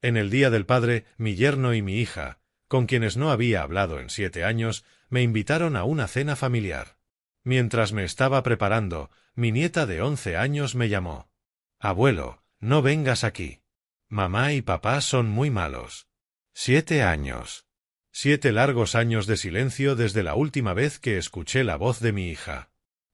En el Día del Padre, mi yerno y mi hija, con quienes no había hablado en 7 años, me invitaron a una cena familiar. Mientras me estaba preparando, mi nieta de 11 años me llamó. «Abuelo, no vengas aquí. Mamá y papá son muy malos». 7 años. 7 largos años de silencio desde la última vez que escuché la voz de mi hija.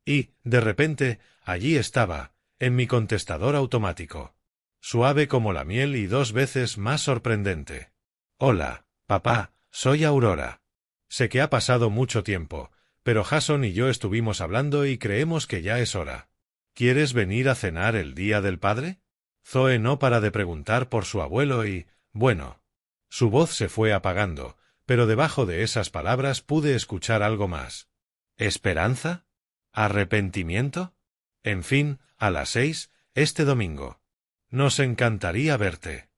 Y, de repente, allí estaba, en mi contestador automático. Suave como la miel y 2 veces más sorprendente. «Hola, papá, soy Aurora. Sé que ha pasado mucho tiempo, pero Jason y yo estuvimos hablando y creemos que ya es hora. ¿Quieres venir a cenar el Día del Padre?» Zoe no para de preguntar por su abuelo y, bueno. Su voz se fue apagando, pero debajo de esas palabras pude escuchar algo más. ¿Esperanza? ¿Arrepentimiento? En fin, a las 6, este domingo. Nos encantaría verte.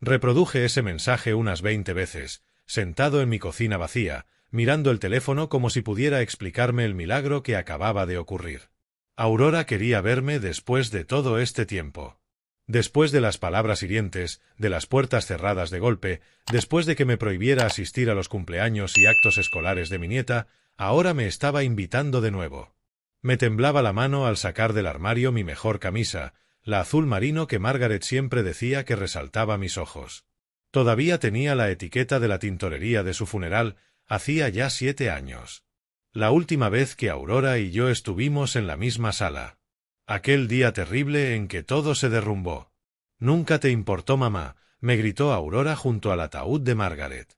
Reproduje ese mensaje unas 20 veces, sentado en mi cocina vacía, mirando el teléfono como si pudiera explicarme el milagro que acababa de ocurrir. Aurora quería verme después de todo este tiempo. Después de las palabras hirientes, de las puertas cerradas de golpe, después de que me prohibiera asistir a los cumpleaños y actos escolares de mi nieta, ahora me estaba invitando de nuevo. Me temblaba la mano al sacar del armario mi mejor camisa, la azul marino que Margaret siempre decía que resaltaba mis ojos. Todavía tenía la etiqueta de la tintorería de su funeral, hacía ya 7 años. La última vez que Aurora y yo estuvimos en la misma sala. Aquel día terrible en que todo se derrumbó. «Nunca te importó mamá», me gritó Aurora junto al ataúd de Margaret.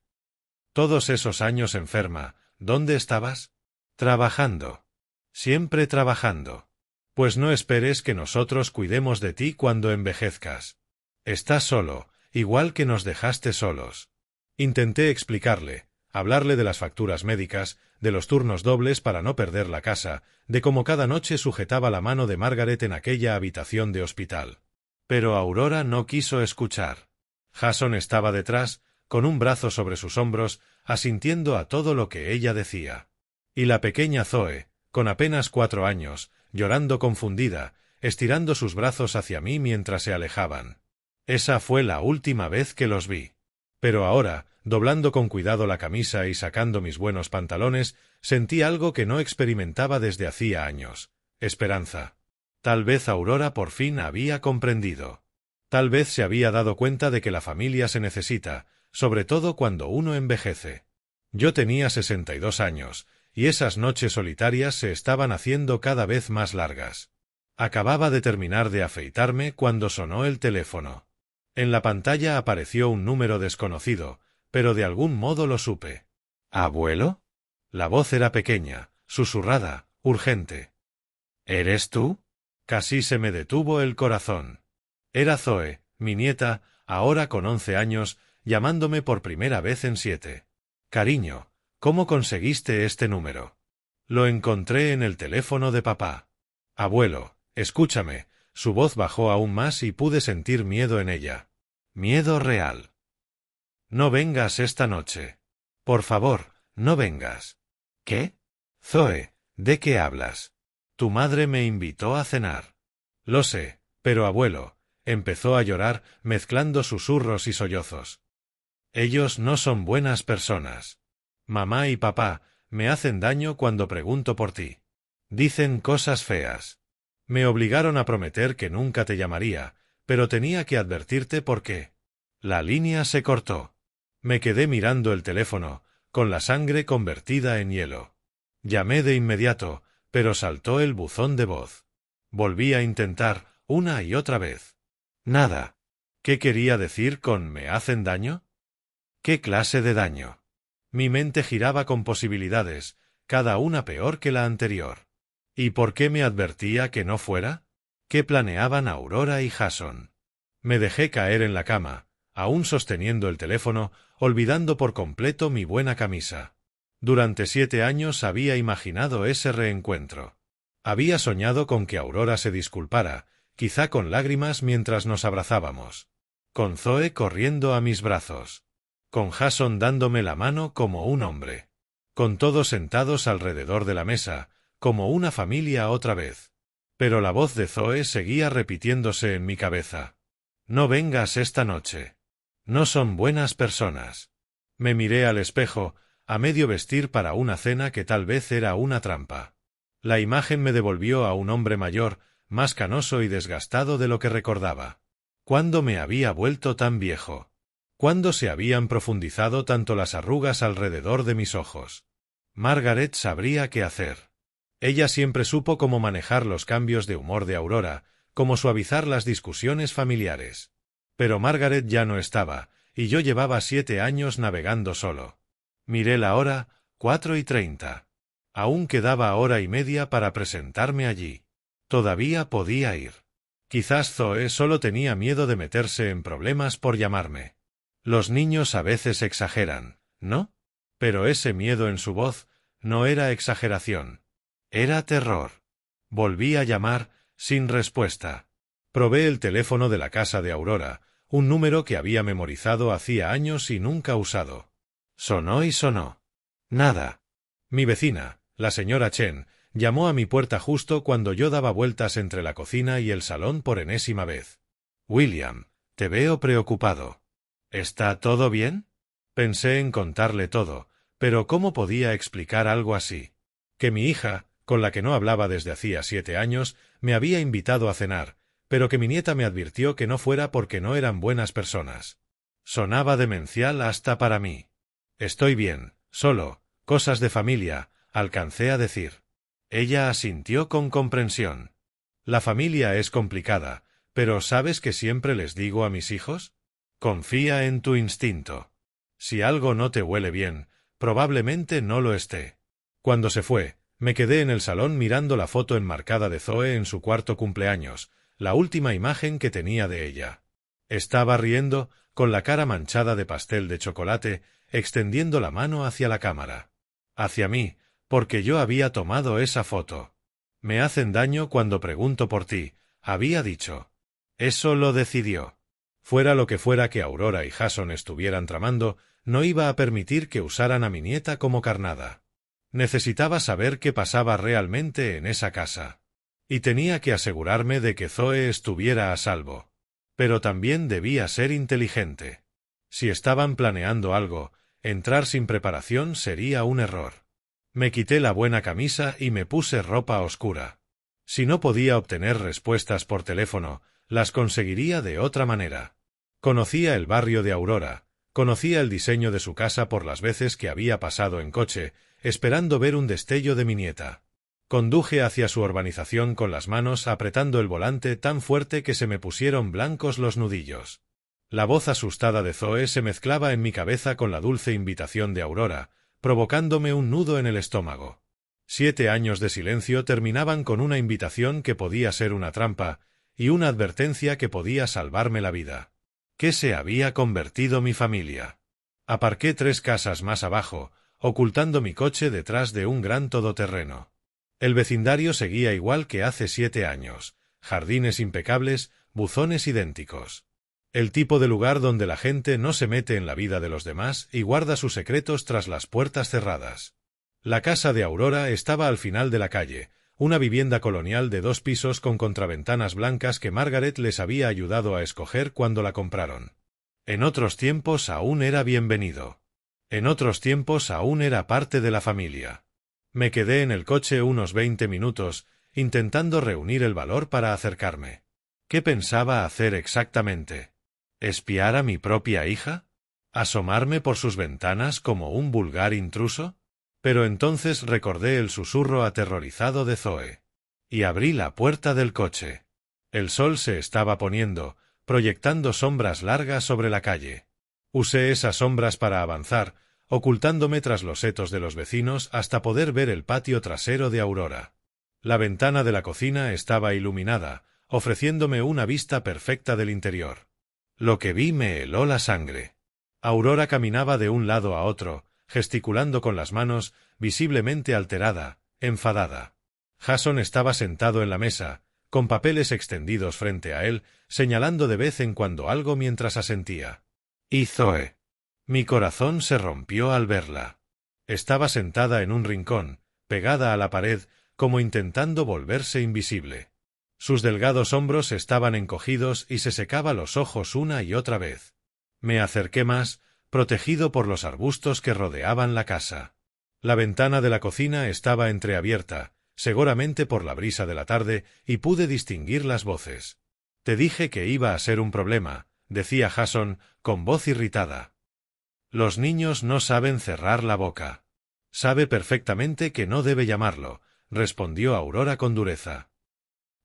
«Todos esos años enferma, ¿dónde estabas?» «Trabajando. Siempre trabajando. Pues no esperes que nosotros cuidemos de ti cuando envejezcas. Estás solo, igual que nos dejaste solos». Intenté explicarle, hablarle de las facturas médicas, de los turnos dobles para no perder la casa, de cómo cada noche sujetaba la mano de Margaret en aquella habitación de hospital. Pero Aurora no quiso escuchar. Jason estaba detrás, con un brazo sobre sus hombros, asintiendo a todo lo que ella decía. Y la pequeña Zoe, con apenas 4 años, llorando confundida, estirando sus brazos hacia mí mientras se alejaban. Esa fue la última vez que los vi. Pero ahora, doblando con cuidado la camisa y sacando mis buenos pantalones, sentí algo que no experimentaba desde hacía años: esperanza. Tal vez Aurora por fin había comprendido. Tal vez se había dado cuenta de que la familia se necesita, sobre todo cuando uno envejece. Yo tenía 62 años, y esas noches solitarias se estaban haciendo cada vez más largas. Acababa de terminar de afeitarme cuando sonó el teléfono. En la pantalla apareció un número desconocido, pero de algún modo lo supe. ¿Abuelo? La voz era pequeña, susurrada, urgente. ¿Eres tú? Casi se me detuvo el corazón. Era Zoe, mi nieta, ahora con 11 años, llamándome por primera vez en 7. Cariño, ¿cómo conseguiste este número? Lo encontré en el teléfono de papá. Abuelo, escúchame. Su voz bajó aún más y pude sentir miedo en ella. Miedo real. No vengas esta noche. Por favor, no vengas. ¿Qué? Zoe, ¿de qué hablas? Tu madre me invitó a cenar. Lo sé, pero abuelo, empezó a llorar, mezclando susurros y sollozos. Ellos no son buenas personas. Mamá y papá me hacen daño cuando pregunto por ti. Dicen cosas feas. Me obligaron a prometer que nunca te llamaría, pero tenía que advertirte porque... La línea se cortó. Me quedé mirando el teléfono, con la sangre convertida en hielo. Llamé de inmediato, pero saltó el buzón de voz. Volví a intentar, una y otra vez. Nada. ¿Qué quería decir con «me hacen daño»? ¿Qué clase de daño? Mi mente giraba con posibilidades, cada una peor que la anterior. ¿Y por qué me advertía que no fuera? ¿Qué planeaban Aurora y Jason? Me dejé caer en la cama, aún sosteniendo el teléfono, olvidando por completo mi buena camisa. Durante 7 años había imaginado ese reencuentro. Había soñado con que Aurora se disculpara, quizá con lágrimas mientras nos abrazábamos. Con Zoe corriendo a mis brazos. Con Jason dándome la mano como un hombre. Con todos sentados alrededor de la mesa, como una familia otra vez. Pero la voz de Zoe seguía repitiéndose en mi cabeza. No vengas esta noche. No son buenas personas. Me miré al espejo, a medio vestir para una cena que tal vez era una trampa. La imagen me devolvió a un hombre mayor, más canoso y desgastado de lo que recordaba. ¿Cuándo me había vuelto tan viejo? ¿Cuándo se habían profundizado tanto las arrugas alrededor de mis ojos? Margaret sabría qué hacer. Ella siempre supo cómo manejar los cambios de humor de Aurora, cómo suavizar las discusiones familiares. Pero Margaret ya no estaba, y yo llevaba 7 años navegando solo. Miré la hora, 4:30. Aún quedaba hora y media para presentarme allí. Todavía podía ir. Quizás Zoe solo tenía miedo de meterse en problemas por llamarme. Los niños a veces exageran, ¿no? Pero ese miedo en su voz no era exageración. Era terror. Volví a llamar, sin respuesta. Probé el teléfono de la casa de Aurora, un número que había memorizado hacía años y nunca usado. Sonó y sonó. Nada. Mi vecina, la señora Chen, llamó a mi puerta justo cuando yo daba vueltas entre la cocina y el salón por enésima vez. William, te veo preocupado. ¿Está todo bien? Pensé en contarle todo, pero ¿cómo podía explicar algo así? Que mi hija, con la que no hablaba desde hacía 7 años, me había invitado a cenar, pero que mi nieta me advirtió que no fuera porque no eran buenas personas. Sonaba demencial hasta para mí. Estoy bien, solo, cosas de familia, alcancé a decir. Ella asintió con comprensión. La familia es complicada, pero ¿sabes qué siempre les digo a mis hijos? Confía en tu instinto. Si algo no te huele bien, probablemente no lo esté. Cuando se fue, me quedé en el salón mirando la foto enmarcada de Zoe en su cuarto cumpleaños, la última imagen que tenía de ella. Estaba riendo, con la cara manchada de pastel de chocolate, extendiendo la mano hacia la cámara. Hacia mí, porque yo había tomado esa foto. Me hacen daño cuando pregunto por ti, había dicho. Eso lo decidió. Fuera lo que fuera que Aurora y Jason estuvieran tramando, no iba a permitir que usaran a mi nieta como carnada. Necesitaba saber qué pasaba realmente en esa casa. Y tenía que asegurarme de que Zoe estuviera a salvo. Pero también debía ser inteligente. Si estaban planeando algo, entrar sin preparación sería un error. Me quité la buena camisa y me puse ropa oscura. Si no podía obtener respuestas por teléfono, las conseguiría de otra manera. Conocía el barrio de Aurora, conocía el diseño de su casa por las veces que había pasado en coche, esperando ver un destello de mi nieta. Conduje hacia su urbanización con las manos apretando el volante tan fuerte que se me pusieron blancos los nudillos. La voz asustada de Zoe se mezclaba en mi cabeza con la dulce invitación de Aurora, provocándome un nudo en el estómago. 7 años de silencio terminaban con una invitación que podía ser una trampa, y una advertencia que podía salvarme la vida. ¿Qué se había convertido mi familia? Aparqué 3 casas más abajo, ocultando mi coche detrás de un gran todoterreno. El vecindario seguía igual que hace 7 años, jardines impecables, buzones idénticos. El tipo de lugar donde la gente no se mete en la vida de los demás y guarda sus secretos tras las puertas cerradas. La casa de Aurora estaba al final de la calle, una vivienda colonial de 2 pisos con contraventanas blancas que Margaret les había ayudado a escoger cuando la compraron. En otros tiempos aún era bienvenido. En otros tiempos aún era parte de la familia. Me quedé en el coche unos 20 minutos, intentando reunir el valor para acercarme. ¿Qué pensaba hacer exactamente? ¿Espiar a mi propia hija? ¿Asomarme por sus ventanas como un vulgar intruso? Pero entonces recordé el susurro aterrorizado de Zoe. Y abrí la puerta del coche. El sol se estaba poniendo, proyectando sombras largas sobre la calle. Usé esas sombras para avanzar, ocultándome tras los setos de los vecinos hasta poder ver el patio trasero de Aurora. La ventana de la cocina estaba iluminada, ofreciéndome una vista perfecta del interior. Lo que vi me heló la sangre. Aurora caminaba de un lado a otro, gesticulando con las manos, visiblemente alterada, enfadada. Jason estaba sentado en la mesa, con papeles extendidos frente a él, señalando de vez en cuando algo mientras asentía. Y Zoe. Mi corazón se rompió al verla. Estaba sentada en un rincón, pegada a la pared, como intentando volverse invisible. Sus delgados hombros estaban encogidos y se secaba los ojos una y otra vez. Me acerqué más, protegido por los arbustos que rodeaban la casa. La ventana de la cocina estaba entreabierta, seguramente por la brisa de la tarde, y pude distinguir las voces. «Te dije que iba a ser un problema», decía Jason, con voz irritada. «Los niños no saben cerrar la boca». «Sabe perfectamente que no debe llamarlo», respondió Aurora con dureza.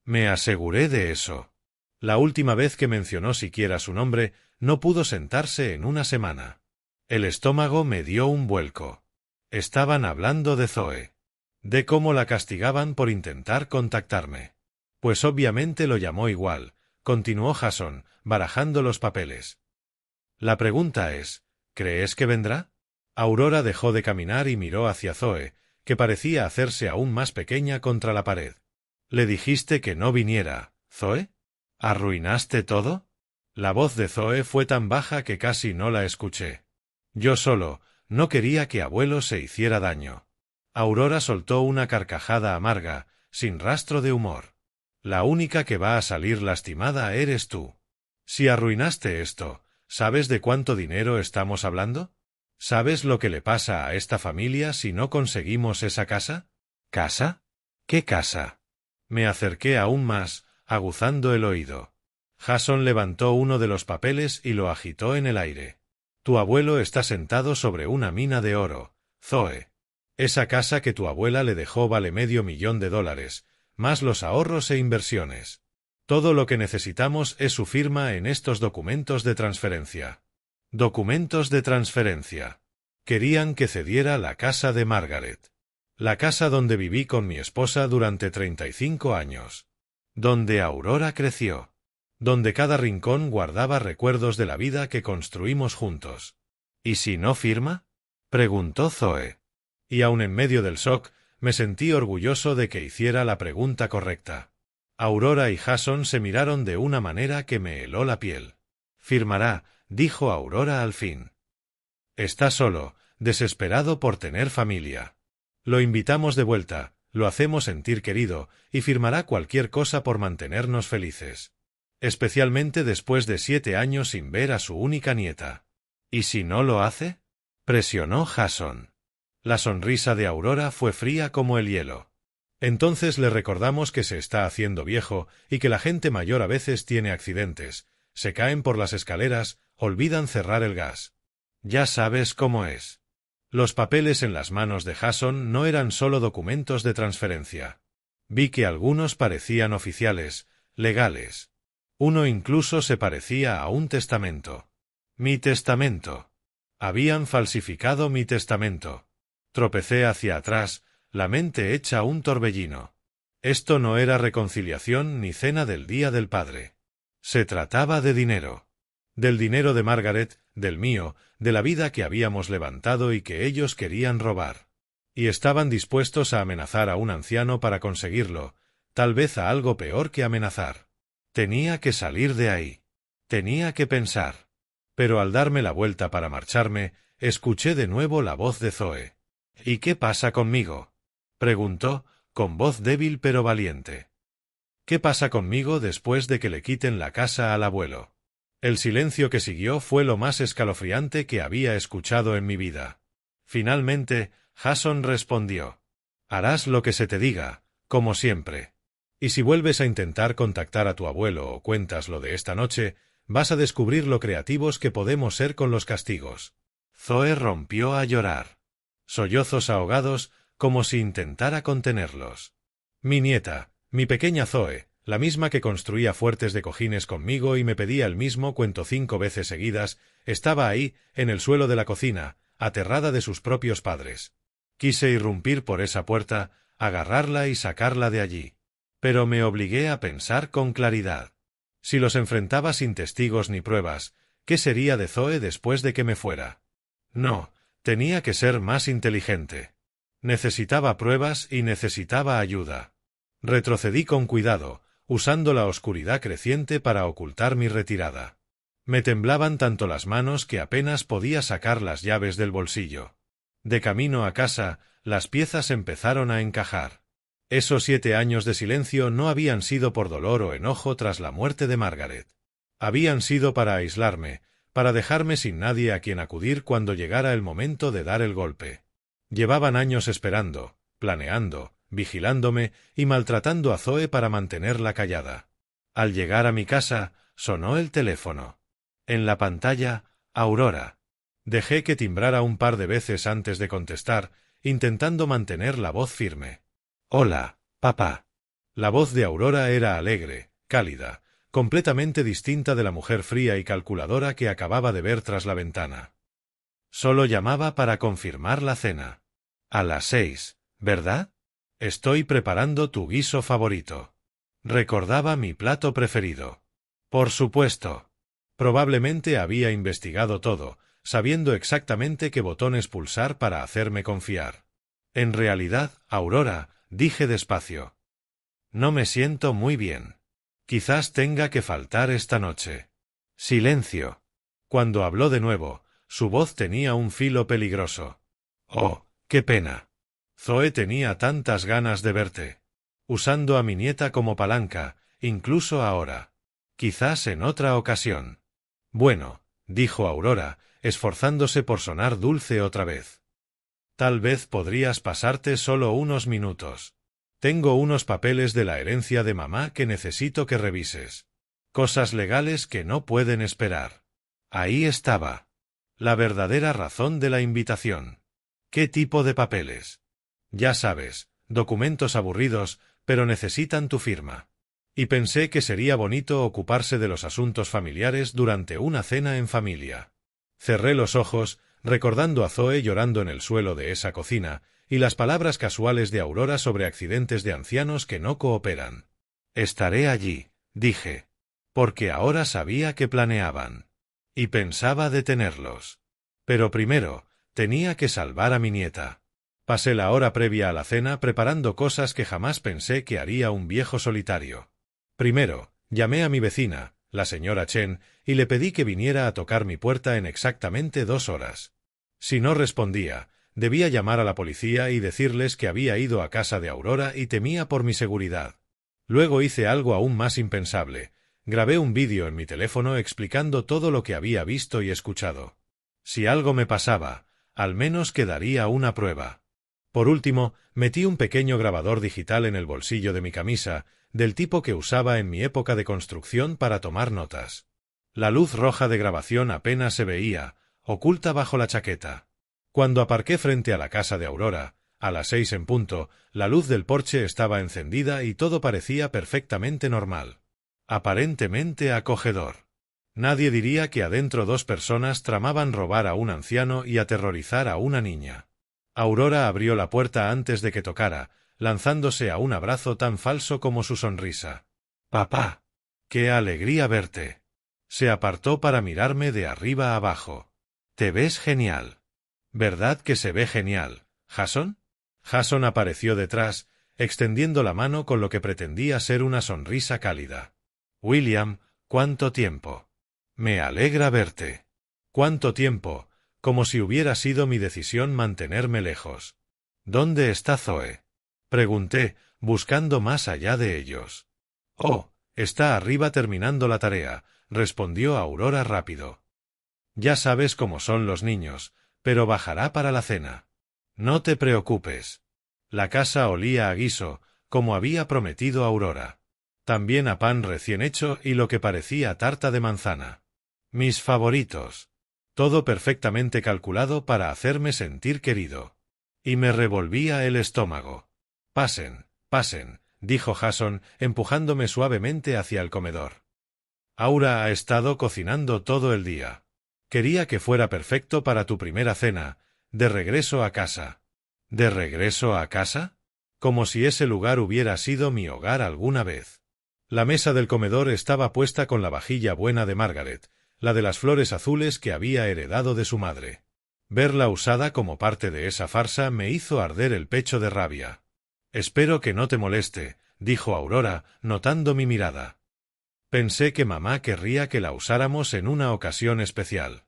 Me aseguré de eso. La última vez que mencionó siquiera su nombre, no pudo sentarse en una semana. El estómago me dio un vuelco. Estaban hablando de Zoe. De cómo la castigaban por intentar contactarme. Pues obviamente lo llamó igual, continuó Jason, barajando los papeles. La pregunta es, ¿crees que vendrá? Aurora dejó de caminar y miró hacia Zoe, que parecía hacerse aún más pequeña contra la pared. ¿Le dijiste que no viniera, Zoe? ¿Arruinaste todo? La voz de Zoe fue tan baja que casi no la escuché. Yo solo, no quería que abuelo se hiciera daño. Aurora soltó una carcajada amarga, sin rastro de humor. La única que va a salir lastimada eres tú. Si arruinaste esto, ¿sabes de cuánto dinero estamos hablando? ¿Sabes lo que le pasa a esta familia si no conseguimos esa casa? ¿Casa? ¿Qué casa? Me acerqué aún más, aguzando el oído. Jason levantó uno de los papeles y lo agitó en el aire. Tu abuelo está sentado sobre una mina de oro, Zoe. Esa casa que tu abuela le dejó vale $500,000, más los ahorros e inversiones. Todo lo que necesitamos es su firma en estos documentos de transferencia. Documentos de transferencia. Querían que cediera la casa de Margaret. La casa donde viví con mi esposa durante 35 años. Donde Aurora creció. Donde cada rincón guardaba recuerdos de la vida que construimos juntos. ¿Y si no firma? Preguntó Zoe. Y aun en medio del shock, me sentí orgulloso de que hiciera la pregunta correcta. Aurora y Jason se miraron de una manera que me heló la piel. Firmará, dijo Aurora al fin. Está solo, desesperado por tener familia. Lo invitamos de vuelta, lo hacemos sentir querido, y firmará cualquier cosa por mantenernos felices. Especialmente después de 7 años sin ver a su única nieta. ¿Y si no lo hace? Presionó Jason. La sonrisa de Aurora fue fría como el hielo. Entonces le recordamos que se está haciendo viejo y que la gente mayor a veces tiene accidentes, se caen por las escaleras, olvidan cerrar el gas. Ya sabes cómo es. Los papeles en las manos de Jason no eran solo documentos de transferencia. Vi que algunos parecían oficiales, legales. Uno incluso se parecía a un testamento. Mi testamento. Habían falsificado mi testamento. Tropecé hacia atrás, la mente hecha un torbellino. Esto no era reconciliación ni cena del Día del Padre. Se trataba de dinero. Del dinero de Margaret, del mío, de la vida que habíamos levantado y que ellos querían robar. Y estaban dispuestos a amenazar a un anciano para conseguirlo, tal vez a algo peor que amenazar. Tenía que salir de ahí. Tenía que pensar. Pero al darme la vuelta para marcharme, escuché de nuevo la voz de Zoe. ¿Y qué pasa conmigo? Preguntó, con voz débil pero valiente. ¿Qué pasa conmigo después de que le quiten la casa al abuelo? El silencio que siguió fue lo más escalofriante que había escuchado en mi vida. Finalmente, Jason respondió. Harás lo que se te diga, como siempre. Y si vuelves a intentar contactar a tu abuelo o cuentas lo de esta noche, vas a descubrir lo creativos que podemos ser con los castigos. Zoe rompió a llorar. Sollozos ahogados, como si intentara contenerlos. Mi nieta, mi pequeña Zoe, la misma que construía fuertes de cojines conmigo y me pedía el mismo cuento 5 veces seguidas, estaba ahí, en el suelo de la cocina, aterrada de sus propios padres. Quise irrumpir por esa puerta, agarrarla y sacarla de allí. Pero me obligué a pensar con claridad. Si los enfrentaba sin testigos ni pruebas, ¿qué sería de Zoe después de que me fuera? No, tenía que ser más inteligente. Necesitaba pruebas y necesitaba ayuda. Retrocedí con cuidado, usando la oscuridad creciente para ocultar mi retirada. Me temblaban tanto las manos que apenas podía sacar las llaves del bolsillo. De camino a casa, las piezas empezaron a encajar. Esos 7 años de silencio no habían sido por dolor o enojo tras la muerte de Margaret. Habían sido para aislarme, para dejarme sin nadie a quien acudir cuando llegara el momento de dar el golpe. Llevaban años esperando, planeando, vigilándome y maltratando a Zoe para mantenerla callada. Al llegar a mi casa, sonó el teléfono. En la pantalla, Aurora. Dejé que timbrara un par de veces antes de contestar, intentando mantener la voz firme. «Hola, papá». La voz de Aurora era alegre, cálida, completamente distinta de la mujer fría y calculadora que acababa de ver tras la ventana. Solo llamaba para confirmar la cena. «A las 6, ¿verdad? Estoy preparando tu guiso favorito». Recordaba mi plato preferido. Por supuesto. Probablemente había investigado todo, sabiendo exactamente qué botones pulsar para hacerme confiar. En realidad, Aurora, dije despacio. No me siento muy bien. Quizás tenga que faltar esta noche. Silencio. Cuando habló de nuevo, su voz tenía un filo peligroso. Oh, qué pena. Zoe tenía tantas ganas de verte. Usando a mi nieta como palanca, incluso ahora. Quizás en otra ocasión. Bueno, dijo Aurora, esforzándose por sonar dulce otra vez. Tal vez podrías pasarte solo unos minutos. Tengo unos papeles de la herencia de mamá que necesito que revises. Cosas legales que no pueden esperar. Ahí estaba. La verdadera razón de la invitación. ¿Qué tipo de papeles? Ya sabes, documentos aburridos, pero necesitan tu firma. Y pensé que sería bonito ocuparse de los asuntos familiares durante una cena en familia. Cerré los ojos, recordando a Zoe llorando en el suelo de esa cocina, y las palabras casuales de Aurora sobre accidentes de ancianos que no cooperan. Estaré allí, dije. Porque ahora sabía que planeaban. Y pensaba detenerlos. Pero primero, tenía que salvar a mi nieta. Pasé la hora previa a la cena preparando cosas que jamás pensé que haría un viejo solitario. Primero, llamé a mi vecina, la señora Chen, y le pedí que viniera a tocar mi puerta en exactamente 2 horas. Si no respondía, debía llamar a la policía y decirles que había ido a casa de Aurora y temía por mi seguridad. Luego hice algo aún más impensable. Grabé un vídeo en mi teléfono explicando todo lo que había visto y escuchado. Si algo me pasaba, al menos quedaría una prueba. Por último, metí un pequeño grabador digital en el bolsillo de mi camisa, del tipo que usaba en mi época de construcción para tomar notas. La luz roja de grabación apenas se veía, oculta bajo la chaqueta. Cuando aparqué frente a la casa de Aurora, a las 6 en punto, la luz del porche estaba encendida y todo parecía perfectamente normal. Aparentemente acogedor. Nadie diría que adentro 2 personas tramaban robar a un anciano y aterrorizar a una niña. Aurora abrió la puerta antes de que tocara, lanzándose a un abrazo tan falso como su sonrisa. «Papá, qué alegría verte». Se apartó para mirarme de arriba a abajo. «Te ves genial». «¿Verdad que se ve genial, Jason?» Jason apareció detrás, extendiendo la mano con lo que pretendía ser una sonrisa cálida. «William, ¿cuánto tiempo?» «Me alegra verte». «¿Cuánto tiempo?» Como si hubiera sido mi decisión mantenerme lejos. «¿Dónde está Zoe?» Pregunté, buscando más allá de ellos. «Oh, está arriba terminando la tarea», respondió Aurora rápido. «Ya sabes cómo son los niños, pero bajará para la cena. No te preocupes». La casa olía a guiso, como había prometido Aurora. También a pan recién hecho y lo que parecía tarta de manzana. Mis favoritos. Todo perfectamente calculado para hacerme sentir querido. Y me revolvía el estómago. «Pasen, pasen», dijo Jason, empujándome suavemente hacia el comedor. «Aura ha estado cocinando todo el día. Quería que fuera perfecto para tu primera cena, de regreso a casa». ¿De regreso a casa? Como si ese lugar hubiera sido mi hogar alguna vez. La mesa del comedor estaba puesta con la vajilla buena de Margaret, la de las flores azules que había heredado de su madre. Verla usada como parte de esa farsa me hizo arder el pecho de rabia. «Espero que no te moleste», dijo Aurora, notando mi mirada. Pensé que mamá querría que la usáramos en una ocasión especial.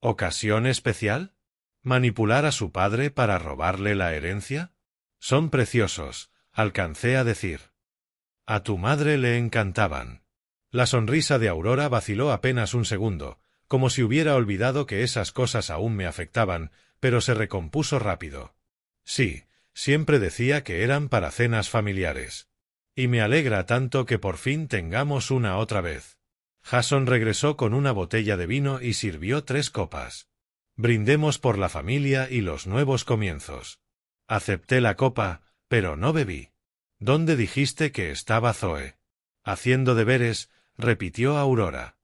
¿Ocasión especial? ¿Manipular a su padre para robarle la herencia? Son preciosos, alcancé a decir. A tu madre le encantaban. La sonrisa de Aurora vaciló apenas un segundo, como si hubiera olvidado que esas cosas aún me afectaban, pero se recompuso rápido. Sí, siempre decía que eran para cenas familiares. Y me alegra tanto que por fin tengamos una otra vez. Jason regresó con una botella de vino y sirvió 3 copas. Brindemos por la familia y los nuevos comienzos. Acepté la copa, pero no bebí. ¿Dónde dijiste que estaba Zoe? Haciendo deberes, repitió Aurora.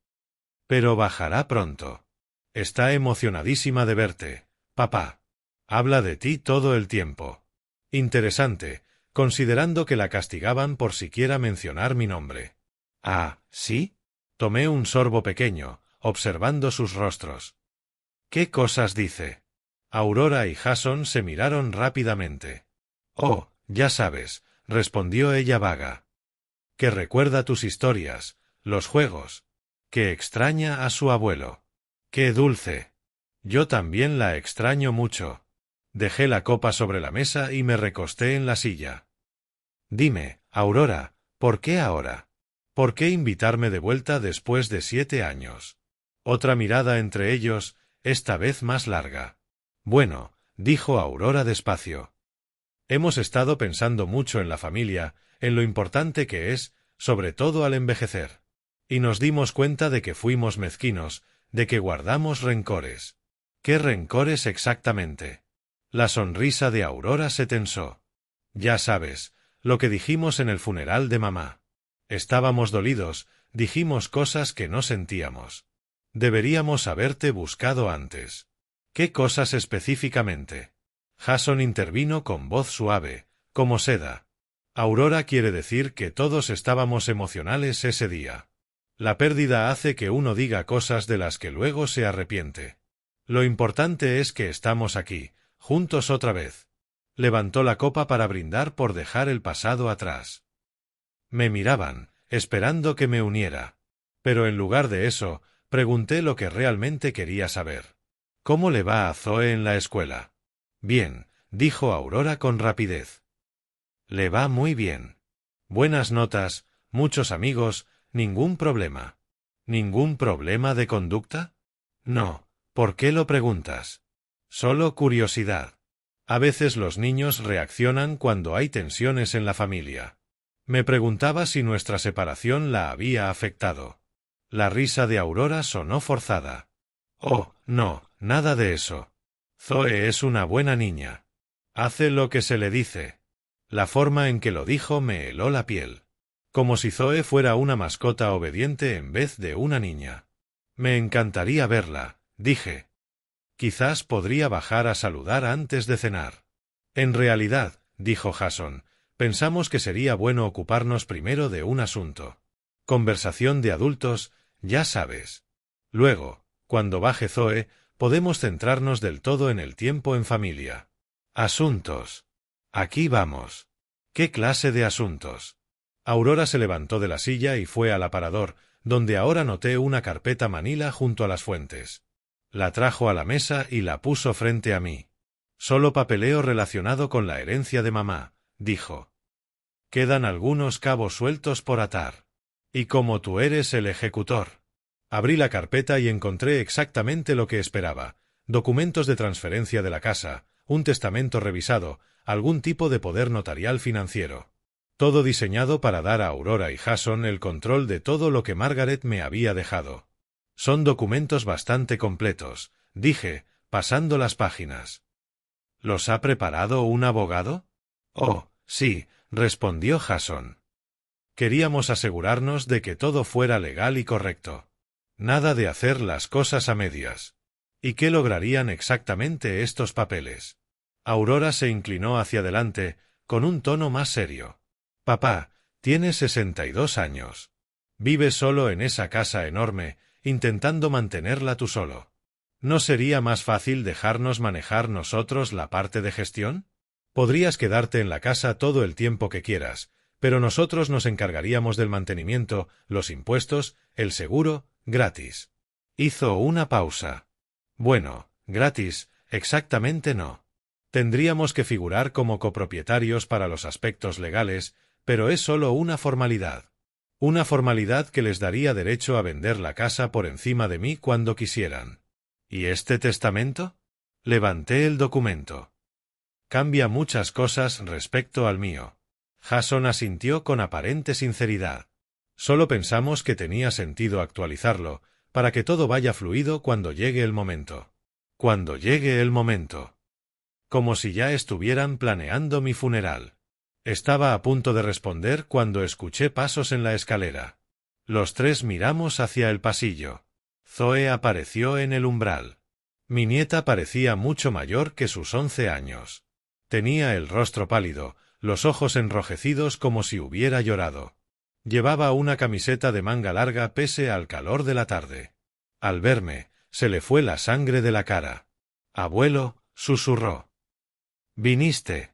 Pero bajará pronto. Está emocionadísima de verte, papá. Habla de ti todo el tiempo. Interesante, considerando que la castigaban por siquiera mencionar mi nombre. Ah, ¿sí? Tomé un sorbo pequeño, observando sus rostros. ¿Qué cosas dice? Aurora y Jason se miraron rápidamente. Oh, ya sabes, respondió ella vaga. Que recuerda tus historias, los juegos. Que extraña a su abuelo. ¡Qué dulce! Yo también la extraño mucho. Dejé la copa sobre la mesa y me recosté en la silla. Dime, Aurora, ¿por qué ahora? ¿Por qué invitarme de vuelta después de 7 años? Otra mirada entre ellos, esta vez más larga. Bueno, dijo Aurora despacio. Hemos estado pensando mucho en la familia, en lo importante que es, sobre todo al envejecer. Y nos dimos cuenta de que fuimos mezquinos, de que guardamos rencores. ¿Qué rencores exactamente? La sonrisa de Aurora se tensó. Ya sabes, lo que dijimos en el funeral de mamá. Estábamos dolidos, dijimos cosas que no sentíamos. Deberíamos haberte buscado antes. ¿Qué cosas específicamente? Jason intervino con voz suave, como seda. Aurora quiere decir que todos estábamos emocionales ese día. La pérdida hace que uno diga cosas de las que luego se arrepiente. Lo importante es que estamos aquí, juntos otra vez. Levantó la copa para brindar por dejar el pasado atrás. Me miraban, esperando que me uniera. Pero en lugar de eso, pregunté lo que realmente quería saber. ¿Cómo le va a Zoe en la escuela? Bien, dijo Aurora con rapidez. Le va muy bien. Buenas notas, muchos amigos, ningún problema. ¿Ningún problema de conducta? No, ¿por qué lo preguntas? Solo curiosidad. A veces los niños reaccionan cuando hay tensiones en la familia. Me preguntaba si nuestra separación la había afectado. La risa de Aurora sonó forzada. Oh, no, nada de eso. Zoe es una buena niña. Hace lo que se le dice. La forma en que lo dijo me heló la piel. Como si Zoe fuera una mascota obediente en vez de una niña. Me encantaría verla, dije. Quizás podría bajar a saludar antes de cenar. En realidad, dijo Jason, pensamos que sería bueno ocuparnos primero de un asunto. Conversación de adultos, ya sabes. Luego, cuando baje Zoe, podemos centrarnos del todo en el tiempo en familia. Asuntos. Aquí vamos. ¿Qué clase de asuntos? Aurora se levantó de la silla y fue al aparador, donde ahora noté una carpeta manila junto a las fuentes. La trajo a la mesa y la puso frente a mí. Solo papeleo relacionado con la herencia de mamá, dijo. Quedan algunos cabos sueltos por atar. Y como tú eres el ejecutor. Abrí la carpeta y encontré exactamente lo que esperaba. Documentos de transferencia de la casa, un testamento revisado, algún tipo de poder notarial financiero. Todo diseñado para dar a Aurora y Jason el control de todo lo que Margaret me había dejado. Son documentos bastante completos, dije, pasando las páginas. ¿Los ha preparado un abogado? Oh, sí, respondió Jason. Queríamos asegurarnos de que todo fuera legal y correcto. Nada de hacer las cosas a medias. ¿Y qué lograrían exactamente estos papeles? Aurora se inclinó hacia adelante, con un tono más serio. Papá, tienes 62 años. Vives solo en esa casa enorme, intentando mantenerla tú solo. ¿No sería más fácil dejarnos manejar nosotros la parte de gestión? Podrías quedarte en la casa todo el tiempo que quieras, pero nosotros nos encargaríamos del mantenimiento, los impuestos, el seguro, gratis. Hizo una pausa. Bueno, gratis, exactamente no. Tendríamos que figurar como copropietarios para los aspectos legales, pero es solo una formalidad. Una formalidad que les daría derecho a vender la casa por encima de mí cuando quisieran. ¿Y este testamento? Levanté el documento. Cambia muchas cosas respecto al mío. Jason asintió con aparente sinceridad. Solo pensamos que tenía sentido actualizarlo, para que todo vaya fluido cuando llegue el momento. Cuando llegue el momento. Como si ya estuvieran planeando mi funeral. Estaba a punto de responder cuando escuché pasos en la escalera. Los tres miramos hacia el pasillo. Zoe apareció en el umbral. Mi nieta parecía mucho mayor que sus 11 años. Tenía el rostro pálido, los ojos enrojecidos como si hubiera llorado. Llevaba una camiseta de manga larga pese al calor de la tarde. Al verme, se le fue la sangre de la cara. «Abuelo», susurró. «¿Viniste?»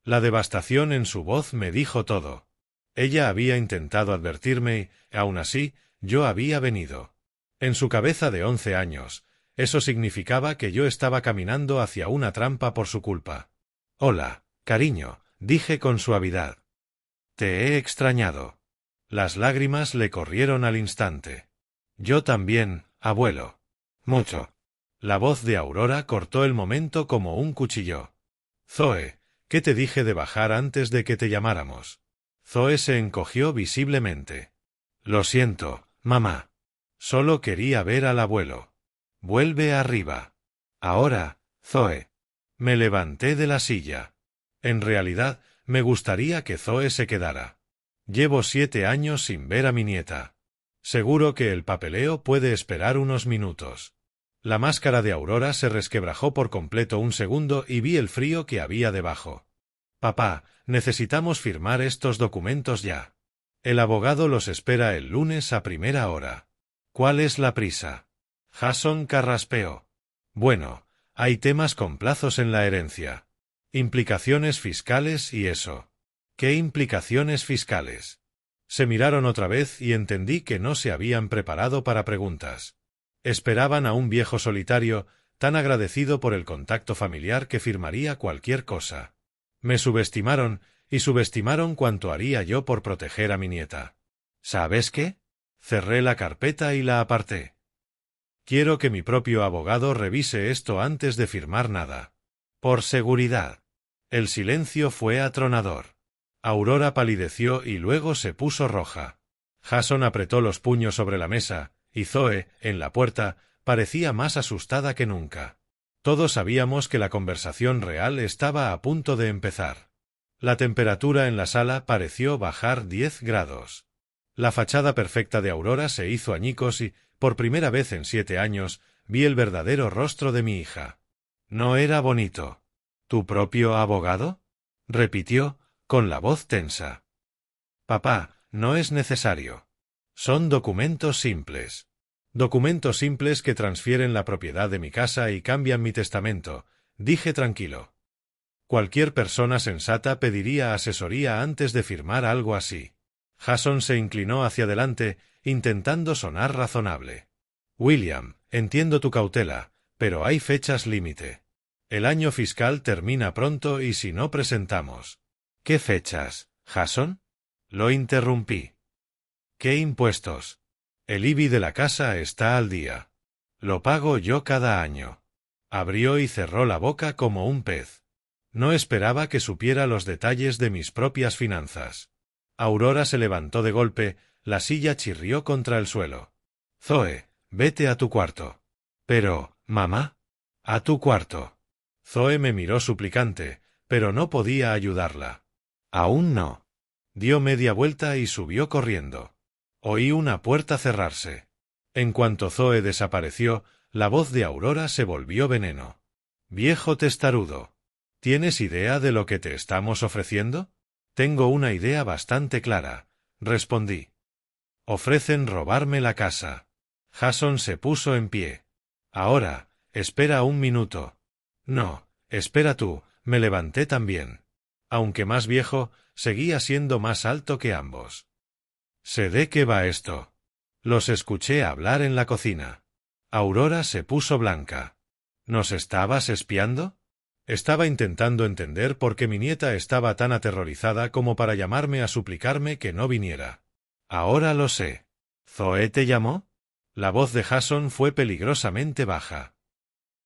La devastación en su voz me dijo todo. Ella había intentado advertirme y, aun así, yo había venido. En su cabeza de 11 años, eso significaba que yo estaba caminando hacia una trampa por su culpa. «Hola, cariño», dije con suavidad. «Te he extrañado». Las lágrimas le corrieron al instante. «Yo también, abuelo». «Mucho». La voz de Aurora cortó el momento como un cuchillo. «Zoe, ¿qué te dije de bajar antes de que te llamáramos?» Zoe se encogió visiblemente. «Lo siento, mamá. Solo quería ver al abuelo. Vuelve arriba». «Ahora, Zoe». Me levanté de la silla. En realidad, me gustaría que Zoe se quedara. Llevo 7 años sin ver a mi nieta. Seguro que el papeleo puede esperar unos minutos. La máscara de Aurora se resquebrajó por completo un segundo y vi el frío que había debajo. «Papá, necesitamos firmar estos documentos ya. El abogado los espera el lunes a primera hora». «¿Cuál es la prisa?» Jason carraspeó. «Bueno, hay temas con plazos en la herencia. Implicaciones fiscales y eso». «¿Qué implicaciones fiscales?» Se miraron otra vez y entendí que no se habían preparado para preguntas. Esperaban a un viejo solitario, tan agradecido por el contacto familiar que firmaría cualquier cosa. Me subestimaron, y subestimaron cuanto haría yo por proteger a mi nieta. ¿Sabes qué? Cerré la carpeta y la aparté. Quiero que mi propio abogado revise esto antes de firmar nada. Por seguridad. El silencio fue atronador. Aurora palideció y luego se puso roja. Jason apretó los puños sobre la mesa, y Zoe, en la puerta, parecía más asustada que nunca. Todos sabíamos que la conversación real estaba a punto de empezar. La temperatura en la sala pareció bajar 10 grados. La fachada perfecta de Aurora se hizo añicos y, por primera vez en 7 años, vi el verdadero rostro de mi hija. No era bonito. ¿Tu propio abogado?, repitió, con la voz tensa. Papá, no es necesario. Son documentos simples. Documentos simples que transfieren la propiedad de mi casa y cambian mi testamento, dije tranquilo. Cualquier persona sensata pediría asesoría antes de firmar algo así. Jason se inclinó hacia adelante, intentando sonar razonable. William, entiendo tu cautela, pero hay fechas límite. El año fiscal termina pronto y si no presentamos. ¿Qué fechas, Jason? Lo interrumpí. ¿Qué impuestos? El IBI de la casa está al día. Lo pago yo cada año. Abrió y cerró la boca como un pez. No esperaba que supiera los detalles de mis propias finanzas. Aurora se levantó de golpe, la silla chirrió contra el suelo. Zoe, vete a tu cuarto. Pero, mamá. A tu cuarto. Zoe me miró suplicante, pero no podía ayudarla. Aún no. Dio media vuelta y subió corriendo. Oí una puerta cerrarse. En cuanto Zoe desapareció, la voz de Aurora se volvió veneno. Viejo testarudo. ¿Tienes idea de lo que te estamos ofreciendo? Tengo una idea bastante clara, respondí. Ofrecen robarme la casa. Jason se puso en pie. Ahora, espera un minuto. No, espera tú, me levanté también. Aunque más viejo, seguía siendo más alto que ambos. Sé de qué va esto. Los escuché hablar en la cocina. Aurora se puso blanca. ¿Nos estabas espiando? Estaba intentando entender por qué mi nieta estaba tan aterrorizada como para llamarme a suplicarme que no viniera. Ahora lo sé. ¿Zoe te llamó? La voz de Jason fue peligrosamente baja.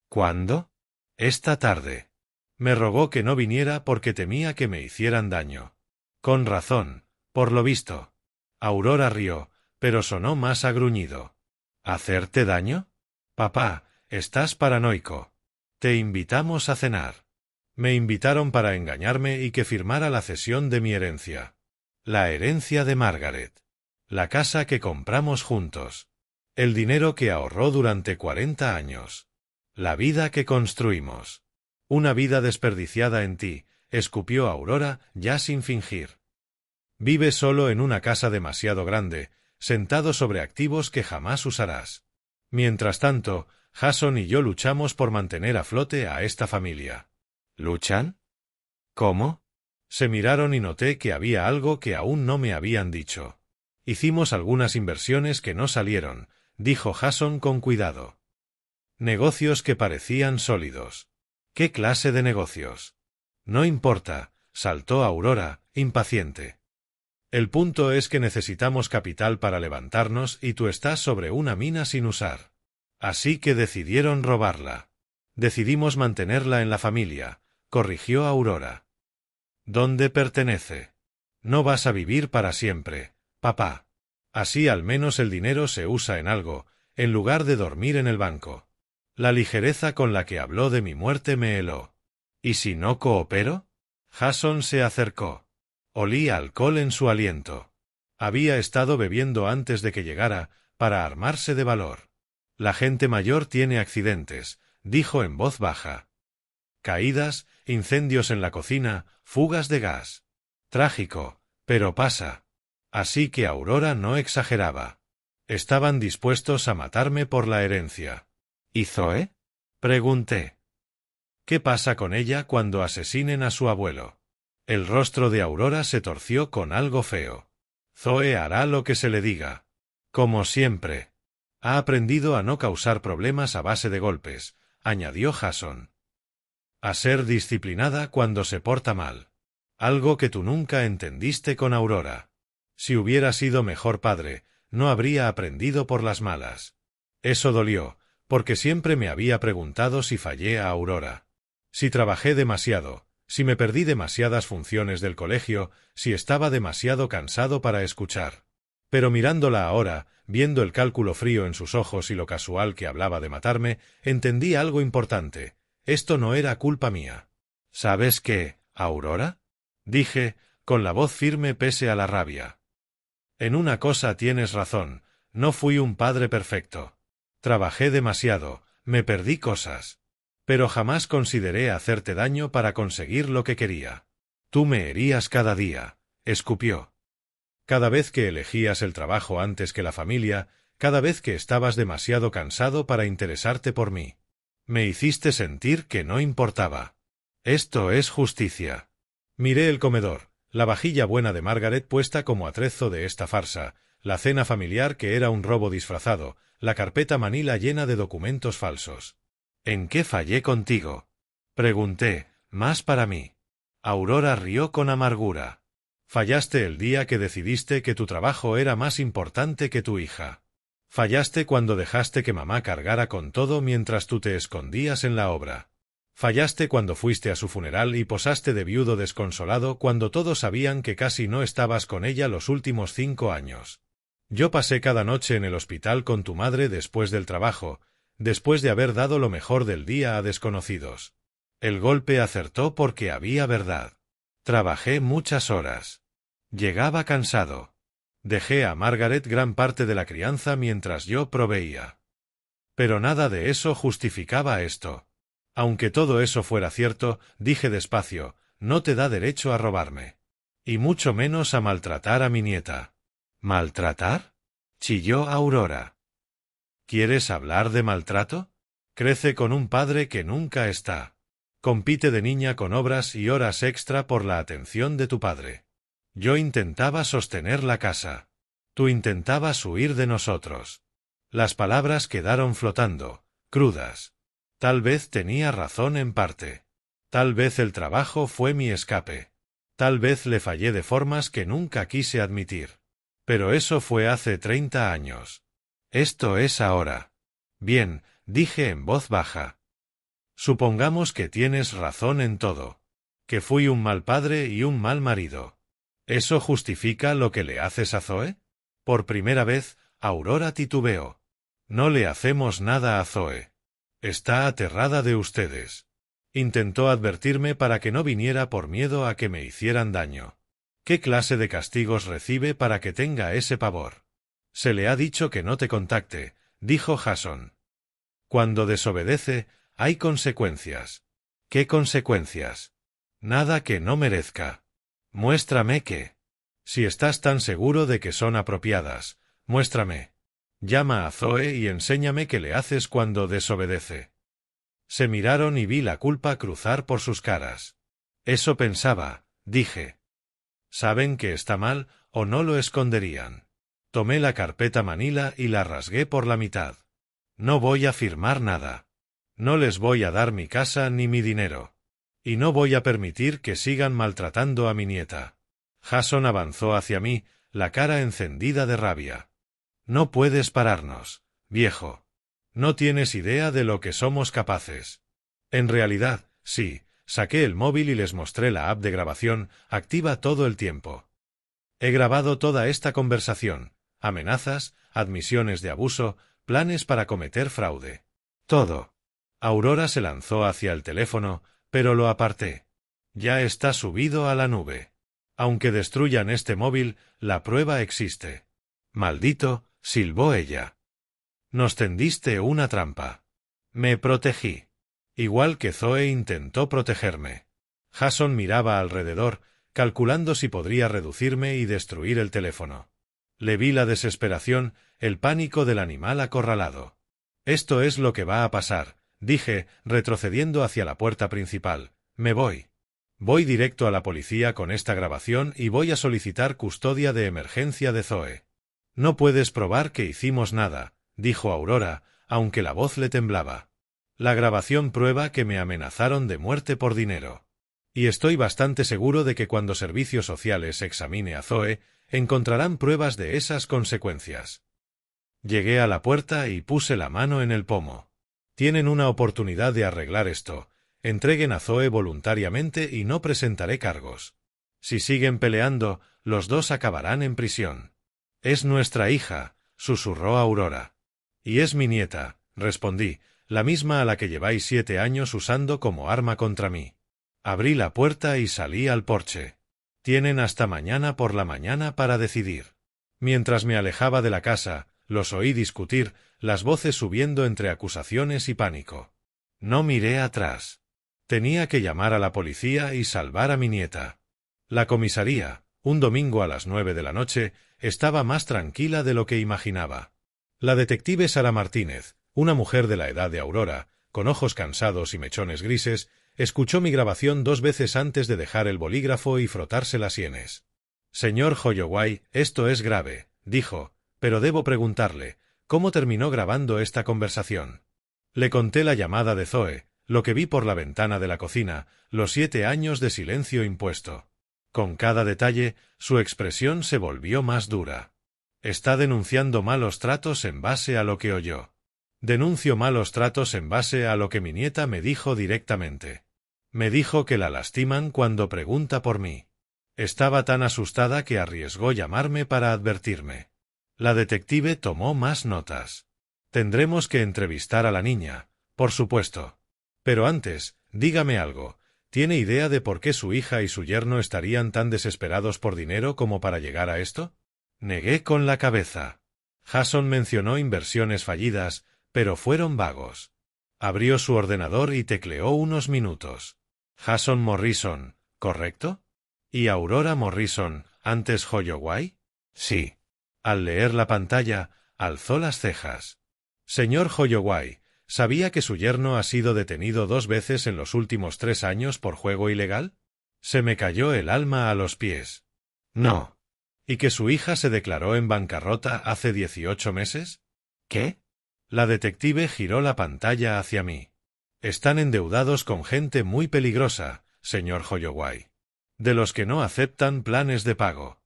¿Cuándo? Esta tarde. Me rogó que no viniera porque temía que me hicieran daño. Con razón, por lo visto. Aurora rió, pero sonó más agruñido. ¿Hacerte daño? Papá, estás paranoico. Te invitamos a cenar. Me invitaron para engañarme y que firmara la cesión de mi herencia. La herencia de Margaret. La casa que compramos juntos. El dinero que ahorró durante 40 años. La vida que construimos. Una vida desperdiciada en ti, escupió Aurora, ya sin fingir. Vives solo en una casa demasiado grande, sentado sobre activos que jamás usarás. Mientras tanto, Jason y yo luchamos por mantener a flote a esta familia. ¿Luchan? ¿Cómo? Se miraron y noté que había algo que aún no me habían dicho. Hicimos algunas inversiones que no salieron, dijo Jason con cuidado. Negocios que parecían sólidos. ¿Qué clase de negocios? No importa, saltó Aurora, impaciente. El punto es que necesitamos capital para levantarnos y tú estás sobre una mina sin usar. Así que decidieron robarla. Decidimos mantenerla en la familia, corrigió Aurora. ¿Dónde pertenece? No vas a vivir para siempre, papá. Así al menos el dinero se usa en algo, en lugar de dormir en el banco. La ligereza con la que habló de mi muerte me heló. ¿Y si no coopero? Jason se acercó. Olía alcohol en su aliento. Había estado bebiendo antes de que llegara, para armarse de valor. La gente mayor tiene accidentes, dijo en voz baja. Caídas, incendios en la cocina, fugas de gas. Trágico, pero pasa. Así que Aurora no exageraba. Estaban dispuestos a matarme por la herencia. ¿Y Zoe? Pregunté. ¿Qué pasa con ella cuando asesinen a su abuelo? El rostro de Aurora se torció con algo feo. Zoe hará lo que se le diga. Como siempre. Ha aprendido a no causar problemas a base de golpes, añadió Jason. A ser disciplinada cuando se porta mal. Algo que tú nunca entendiste con Aurora. Si hubiera sido mejor padre, no habría aprendido por las malas. Eso dolió, porque siempre me había preguntado si fallé a Aurora. Si trabajé demasiado, si me perdí demasiadas funciones del colegio, si estaba demasiado cansado para escuchar. Pero mirándola ahora, viendo el cálculo frío en sus ojos y lo casual que hablaba de matarme, entendí algo importante. Esto no era culpa mía. ¿Sabes qué, Aurora? Dije, con la voz firme pese a la rabia. En una cosa tienes razón, no fui un padre perfecto. Trabajé demasiado, me perdí cosas. Pero jamás consideré hacerte daño para conseguir lo que quería. Tú me herías cada día, escupió. Cada vez que elegías el trabajo antes que la familia, cada vez que estabas demasiado cansado para interesarte por mí. Me hiciste sentir que no importaba. Esto es justicia. Miré el comedor, la vajilla buena de Margaret puesta como atrezo de esta farsa, la cena familiar que era un robo disfrazado, la carpeta manila llena de documentos falsos. ¿En qué fallé contigo? Pregunté, más para mí. Aurora rió con amargura. Fallaste el día que decidiste que tu trabajo era más importante que tu hija. Fallaste cuando dejaste que mamá cargara con todo mientras tú te escondías en la obra. Fallaste cuando fuiste a su funeral y posaste de viudo desconsolado cuando todos sabían que casi no estabas con ella los últimos 5 años. Yo pasé cada noche en el hospital con tu madre después del trabajo, después de haber dado lo mejor del día a desconocidos. El golpe acertó porque había verdad. Trabajé muchas horas. Llegaba cansado. Dejé a Margaret gran parte de la crianza mientras yo proveía. Pero nada de eso justificaba esto. Aunque todo eso fuera cierto, dije despacio, no te da derecho a robarme. Y mucho menos a maltratar a mi nieta. ¿Maltratar? Chilló Aurora. ¿Quieres hablar de maltrato? Crece con un padre que nunca está. Compite de niña con obras y horas extra por la atención de tu padre. Yo intentaba sostener la casa. Tú intentabas huir de nosotros. Las palabras quedaron flotando, crudas. Tal vez tenía razón en parte. Tal vez el trabajo fue mi escape. Tal vez le fallé de formas que nunca quise admitir. Pero eso fue hace 30 años. Esto es ahora. Bien, dije en voz baja. Supongamos que tienes razón en todo. Que fui un mal padre y un mal marido. ¿Eso justifica lo que le haces a Zoe? Por primera vez, Aurora titubeó. No le hacemos nada a Zoe. Está aterrada de ustedes. Intentó advertirme para que no viniera por miedo a que me hicieran daño. ¿Qué clase de castigos recibe para que tenga ese pavor? Se le ha dicho que no te contacte, dijo Jason. Cuando desobedece, hay consecuencias. ¿Qué consecuencias? Nada que no merezca. Muéstrame qué. Si estás tan seguro de que son apropiadas, muéstrame. Llama a Zoe y enséñame qué le haces cuando desobedece. Se miraron y vi la culpa cruzar por sus caras. Eso pensaba, dije. Saben que está mal, o no lo esconderían. Tomé la carpeta Manila y la rasgué por la mitad. No voy a firmar nada. No les voy a dar mi casa ni mi dinero. Y no voy a permitir que sigan maltratando a mi nieta. Jason avanzó hacia mí, la cara encendida de rabia. No puedes pararnos, viejo. No tienes idea de lo que somos capaces. En realidad, sí, saqué el móvil y les mostré la app de grabación, activa todo el tiempo. He grabado toda esta conversación, amenazas, admisiones de abuso, planes para cometer fraude. Todo. Aurora se lanzó hacia el teléfono, pero lo aparté. Ya está subido a la nube. Aunque destruyan este móvil, la prueba existe. Maldito, silbó ella. Nos tendiste una trampa. Me protegí. Igual que Zoe intentó protegerme. Jason miraba alrededor, calculando si podría reducirme y destruir el teléfono. Le vi la desesperación, el pánico del animal acorralado. Esto es lo que va a pasar, dije, retrocediendo hacia la puerta principal. Me voy. Voy directo a la policía con esta grabación y voy a solicitar custodia de emergencia de Zoe. No puedes probar que hicimos nada, dijo Aurora, aunque la voz le temblaba. La grabación prueba que me amenazaron de muerte por dinero. Y estoy bastante seguro de que cuando Servicios Sociales examine a Zoe, encontrarán pruebas de esas consecuencias. Llegué a la puerta y puse la mano en el pomo. Tienen una oportunidad de arreglar esto. Entreguen a Zoe voluntariamente y no presentaré cargos. Si siguen peleando, los dos acabarán en prisión. Es nuestra hija, susurró Aurora. Y es mi nieta, respondí, la misma a la que lleváis 7 años usando como arma contra mí. Abrí la puerta y salí al porche. Tienen hasta mañana por la mañana para decidir. Mientras me alejaba de la casa, los oí discutir, las voces subiendo entre acusaciones y pánico. No miré atrás. Tenía que llamar a la policía y salvar a mi nieta. La comisaría, un domingo a las 9 de la noche, estaba más tranquila de lo que imaginaba. La detective Sara Martínez, una mujer de la edad de Aurora, con ojos cansados y mechones grises, escuchó mi grabación 2 veces antes de dejar el bolígrafo y frotarse las sienes. Señor Holloway, esto es grave, dijo, pero debo preguntarle, ¿cómo terminó grabando esta conversación? Le conté la llamada de Zoe, lo que vi por la ventana de la cocina, los 7 años de silencio impuesto. Con cada detalle, su expresión se volvió más dura. Está denunciando malos tratos en base a lo que oyó. Denuncio malos tratos en base a lo que mi nieta me dijo directamente. Me dijo que la lastiman cuando pregunta por mí. Estaba tan asustada que arriesgó llamarme para advertirme. La detective tomó más notas. Tendremos que entrevistar a la niña, por supuesto. Pero antes, dígame algo. ¿Tiene idea de por qué su hija y su yerno estarían tan desesperados por dinero como para llegar a esto? Negué con la cabeza. Jason mencionó inversiones fallidas, pero fueron vagos. Abrió su ordenador y tecleó unos minutos. Jason Morrison, ¿correcto? ¿Y Aurora Morrison, antes Holloway? Sí. Al leer la pantalla, alzó las cejas. Señor Holloway, ¿sabía que su yerno ha sido detenido 2 veces en los últimos 3 años por juego ilegal? Se me cayó el alma a los pies. No. ¿Y que su hija se declaró en bancarrota hace 18 meses? ¿Qué? La detective giró la pantalla hacia mí. Están endeudados con gente muy peligrosa, señor Holloway. De los que no aceptan planes de pago.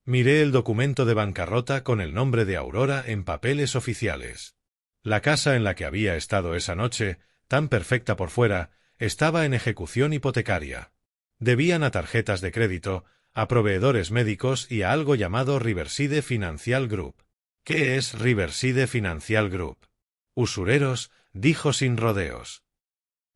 Miré el documento de bancarrota con el nombre de Aurora en papeles oficiales. La casa en la que había estado esa noche, tan perfecta por fuera, estaba en ejecución hipotecaria. Debían a tarjetas de crédito, a proveedores médicos y a algo llamado Riverside Financial Group. ¿Qué es Riverside Financial Group? Usureros, dijo sin rodeos.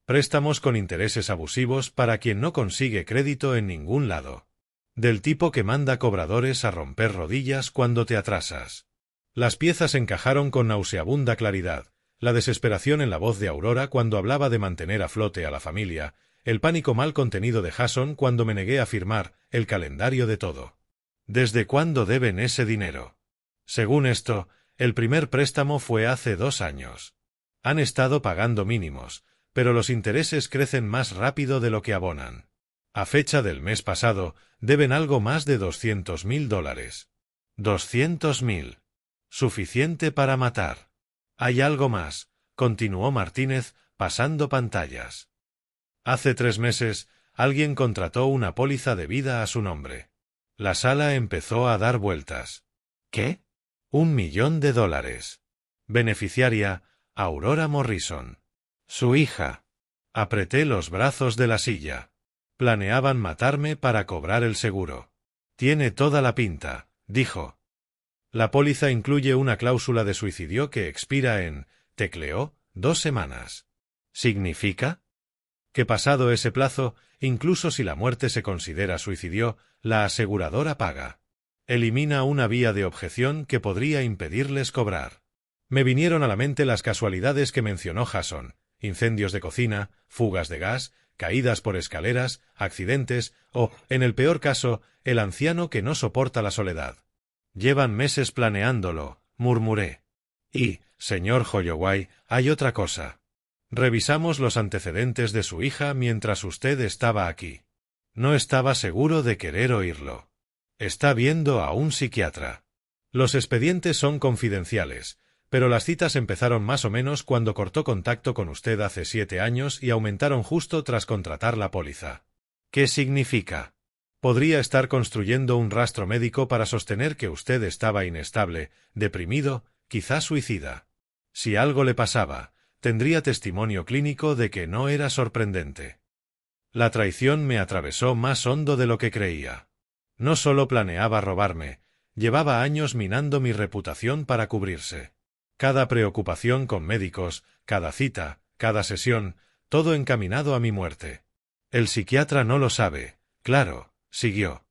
Préstamos con intereses abusivos para quien no consigue crédito en ningún lado. Del tipo que manda cobradores a romper rodillas cuando te atrasas. Las piezas encajaron con nauseabunda claridad, la desesperación en la voz de Aurora cuando hablaba de mantener a flote a la familia, el pánico mal contenido de Jason cuando me negué a firmar el calendario de todo. ¿Desde cuándo deben ese dinero? Según esto, el primer préstamo fue hace 2 años. Han estado pagando mínimos, pero los intereses crecen más rápido de lo que abonan. A fecha del mes pasado, deben algo más de $200.000. $200.000. Suficiente para matar. Hay algo más, continuó Martínez, pasando pantallas. Hace 3 meses, alguien contrató una póliza de vida a su nombre. La sala empezó a dar vueltas. ¿Qué? $1 millón. Beneficiaria, Aurora Morrison. Su hija. Apreté los brazos de la silla. Planeaban matarme para cobrar el seguro. Tiene toda la pinta, dijo. La póliza incluye una cláusula de suicidio que expira en, tecleó, 2 semanas. ¿Significa? Que pasado ese plazo, incluso si la muerte se considera suicidio, la aseguradora paga. Elimina una vía de objeción que podría impedirles cobrar. Me vinieron a la mente las casualidades que mencionó Jason: incendios de cocina, fugas de gas, caídas por escaleras, accidentes o, en el peor caso, el anciano que no soporta la soledad. Llevan meses planeándolo, murmuré. Y, señor Holloway, hay otra cosa. Revisamos los antecedentes de su hija mientras usted estaba aquí. No estaba seguro de querer oírlo. Está viendo a un psiquiatra. Los expedientes son confidenciales, pero las citas empezaron más o menos cuando cortó contacto con usted hace 7 años y aumentaron justo tras contratar la póliza. ¿Qué significa? Podría estar construyendo un rastro médico para sostener que usted estaba inestable, deprimido, quizá suicida. Si algo le pasaba, tendría testimonio clínico de que no era sorprendente. La traición me atravesó más hondo de lo que creía. No solo planeaba robarme, llevaba años minando mi reputación para cubrirse. Cada preocupación con médicos, cada cita, cada sesión, todo encaminado a mi muerte. El psiquiatra no lo sabe, claro, siguió.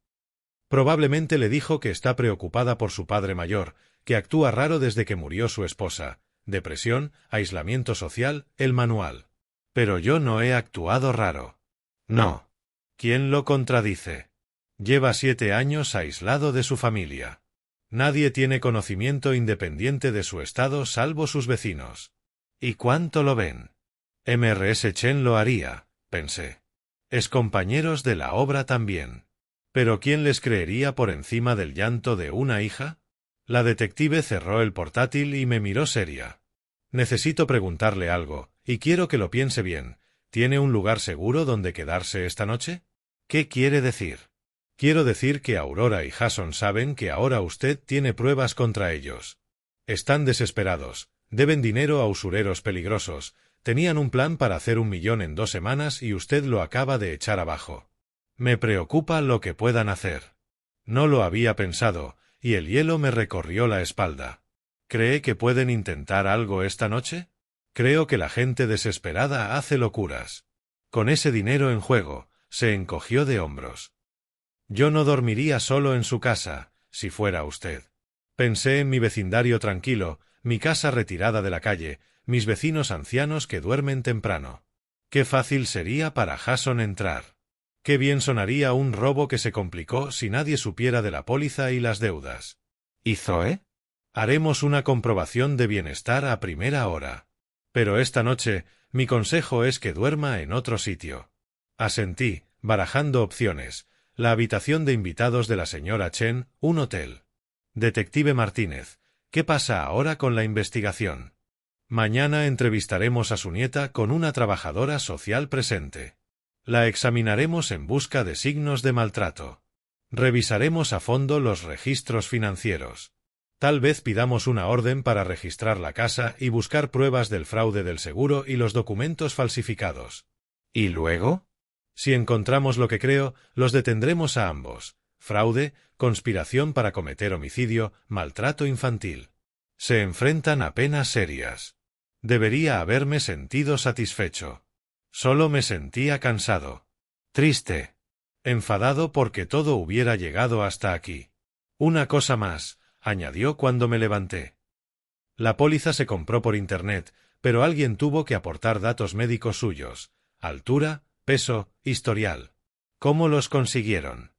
Probablemente le dijo que está preocupada por su padre mayor, que actúa raro desde que murió su esposa. Depresión, aislamiento social, el manual. Pero yo no he actuado raro. No. ¿Quién lo contradice? Lleva 7 años aislado de su familia. Nadie tiene conocimiento independiente de su estado salvo sus vecinos. ¿Y cuánto lo ven? Mrs. Chen lo haría, pensé. Excompañeros de la obra también. ¿Pero quién les creería por encima del llanto de una hija? La detective cerró el portátil y me miró seria. Necesito preguntarle algo, y quiero que lo piense bien. ¿Tiene un lugar seguro donde quedarse esta noche? ¿Qué quiere decir? Quiero decir que Aurora y Jason saben que ahora usted tiene pruebas contra ellos. Están desesperados, deben dinero a usureros peligrosos, tenían un plan para hacer $1 millón en 2 semanas y usted lo acaba de echar abajo. Me preocupa lo que puedan hacer. No lo había pensado, y el hielo me recorrió la espalda. ¿Cree que pueden intentar algo esta noche? Creo que la gente desesperada hace locuras. Con ese dinero en juego, se encogió de hombros. Yo no dormiría solo en su casa, si fuera usted. Pensé en mi vecindario tranquilo, mi casa retirada de la calle, mis vecinos ancianos que duermen temprano. Qué fácil sería para Jason entrar. Qué bien sonaría un robo que se complicó si nadie supiera de la póliza y las deudas. ¿Y Zoe? Haremos una comprobación de bienestar a primera hora. Pero esta noche, mi consejo es que duerma en otro sitio. Asentí, barajando opciones. La habitación de invitados de la señora Chen, un hotel. Detective Martínez, ¿qué pasa ahora con la investigación? Mañana entrevistaremos a su nieta con una trabajadora social presente. La examinaremos en busca de signos de maltrato. Revisaremos a fondo los registros financieros. Tal vez pidamos una orden para registrar la casa y buscar pruebas del fraude del seguro y los documentos falsificados. ¿Y luego? Si encontramos lo que creo, los detendremos a ambos. Fraude, conspiración para cometer homicidio, maltrato infantil. Se enfrentan a penas serias. Debería haberme sentido satisfecho. Solo me sentía cansado. Triste. Enfadado porque todo hubiera llegado hasta aquí. Una cosa más, añadió cuando me levanté. La póliza se compró por Internet, pero alguien tuvo que aportar datos médicos suyos: altura, peso, historial. ¿Cómo los consiguieron?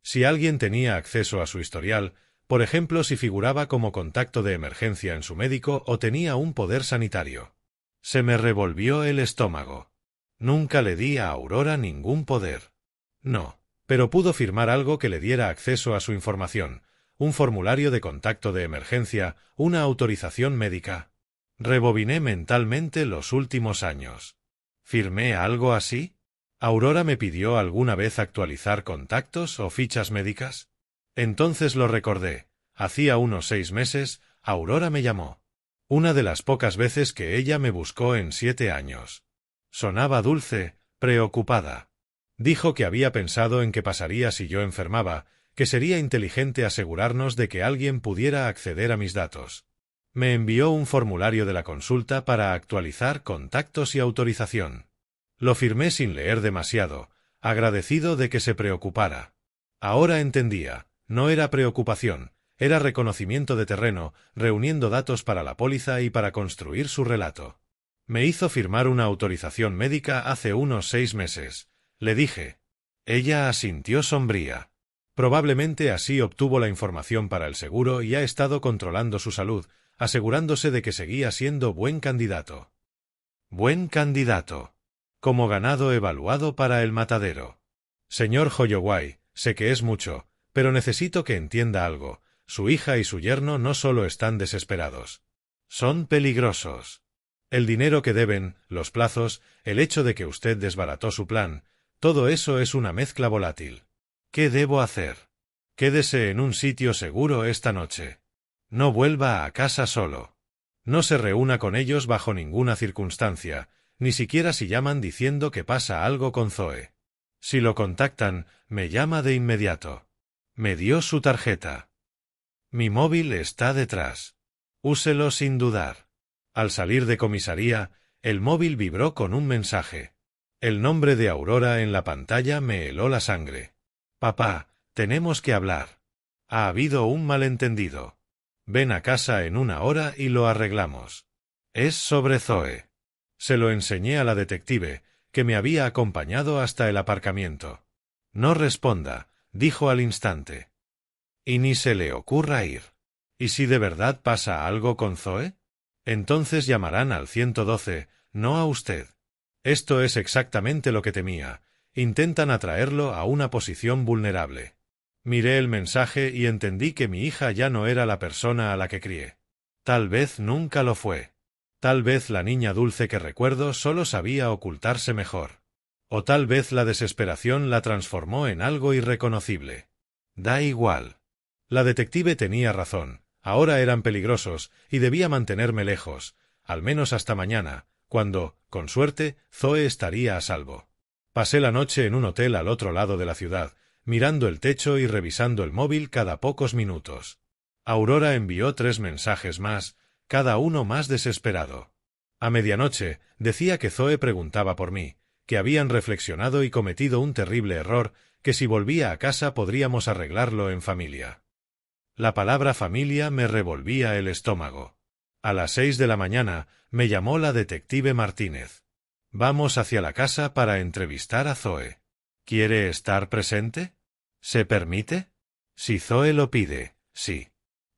Si alguien tenía acceso a su historial, por ejemplo si figuraba como contacto de emergencia en su médico o tenía un poder sanitario. Se me revolvió el estómago. Nunca le di a Aurora ningún poder. No, pero pudo firmar algo que le diera acceso a su información: un formulario de contacto de emergencia, una autorización médica. Rebobiné mentalmente los últimos años. ¿Firmé algo así? ¿Aurora me pidió alguna vez actualizar contactos o fichas médicas? Entonces lo recordé. Hacía unos 6 meses, Aurora me llamó. Una de las pocas veces que ella me buscó en 7 años. Sonaba dulce, preocupada. Dijo que había pensado en qué pasaría si yo enfermaba, que sería inteligente asegurarnos de que alguien pudiera acceder a mis datos. Me envió un formulario de la consulta para actualizar contactos y autorización. Lo firmé sin leer demasiado, agradecido de que se preocupara. Ahora entendía, no era preocupación, era reconocimiento de terreno, reuniendo datos para la póliza y para construir su relato. Me hizo firmar una autorización médica hace unos 6 meses. Le dije. Ella asintió sombría. Probablemente así obtuvo la información para el seguro y ha estado controlando su salud, asegurándose de que seguía siendo buen candidato. Buen candidato. Como ganado evaluado para el matadero. Señor Holloway, sé que es mucho, pero necesito que entienda algo. Su hija y su yerno no solo están desesperados. Son peligrosos. El dinero que deben, los plazos, el hecho de que usted desbarató su plan, todo eso es una mezcla volátil. ¿Qué debo hacer? Quédese en un sitio seguro esta noche. No vuelva a casa solo. No se reúna con ellos bajo ninguna circunstancia, ni siquiera si llaman diciendo que pasa algo con Zoe. Si lo contactan, me llama de inmediato. Me dio su tarjeta. Mi móvil está detrás. Úselo sin dudar. Al salir de comisaría, el móvil vibró con un mensaje. El nombre de Aurora en la pantalla me heló la sangre. Papá, tenemos que hablar. Ha habido un malentendido. Ven a casa en 1 hora y lo arreglamos. Es sobre Zoe. Se lo enseñé a la detective, que me había acompañado hasta el aparcamiento. No responda, dijo al instante. Y ni se le ocurra ir. ¿Y si de verdad pasa algo con Zoe? Entonces llamarán al 112, no a usted. Esto es exactamente lo que temía. Intentan atraerlo a una posición vulnerable. Miré el mensaje y entendí que mi hija ya no era la persona a la que crié. Tal vez nunca lo fue. Tal vez la niña dulce que recuerdo solo sabía ocultarse mejor. O tal vez la desesperación la transformó en algo irreconocible. Da igual. La detective tenía razón. Ahora eran peligrosos y debía mantenerme lejos, al menos hasta mañana, cuando, con suerte, Zoe estaría a salvo. Pasé la noche en un hotel al otro lado de la ciudad, mirando el techo y revisando el móvil cada pocos minutos. Aurora envió 3 mensajes más, cada uno más desesperado. A medianoche, decía que Zoe preguntaba por mí, que habían reflexionado y cometido un terrible error, que si volvía a casa podríamos arreglarlo en familia. La palabra familia me revolvía el estómago. A las 6 de la mañana me llamó la detective Martínez. Vamos hacia la casa para entrevistar a Zoe. ¿Quiere estar presente? ¿Se permite? Si Zoe lo pide, sí.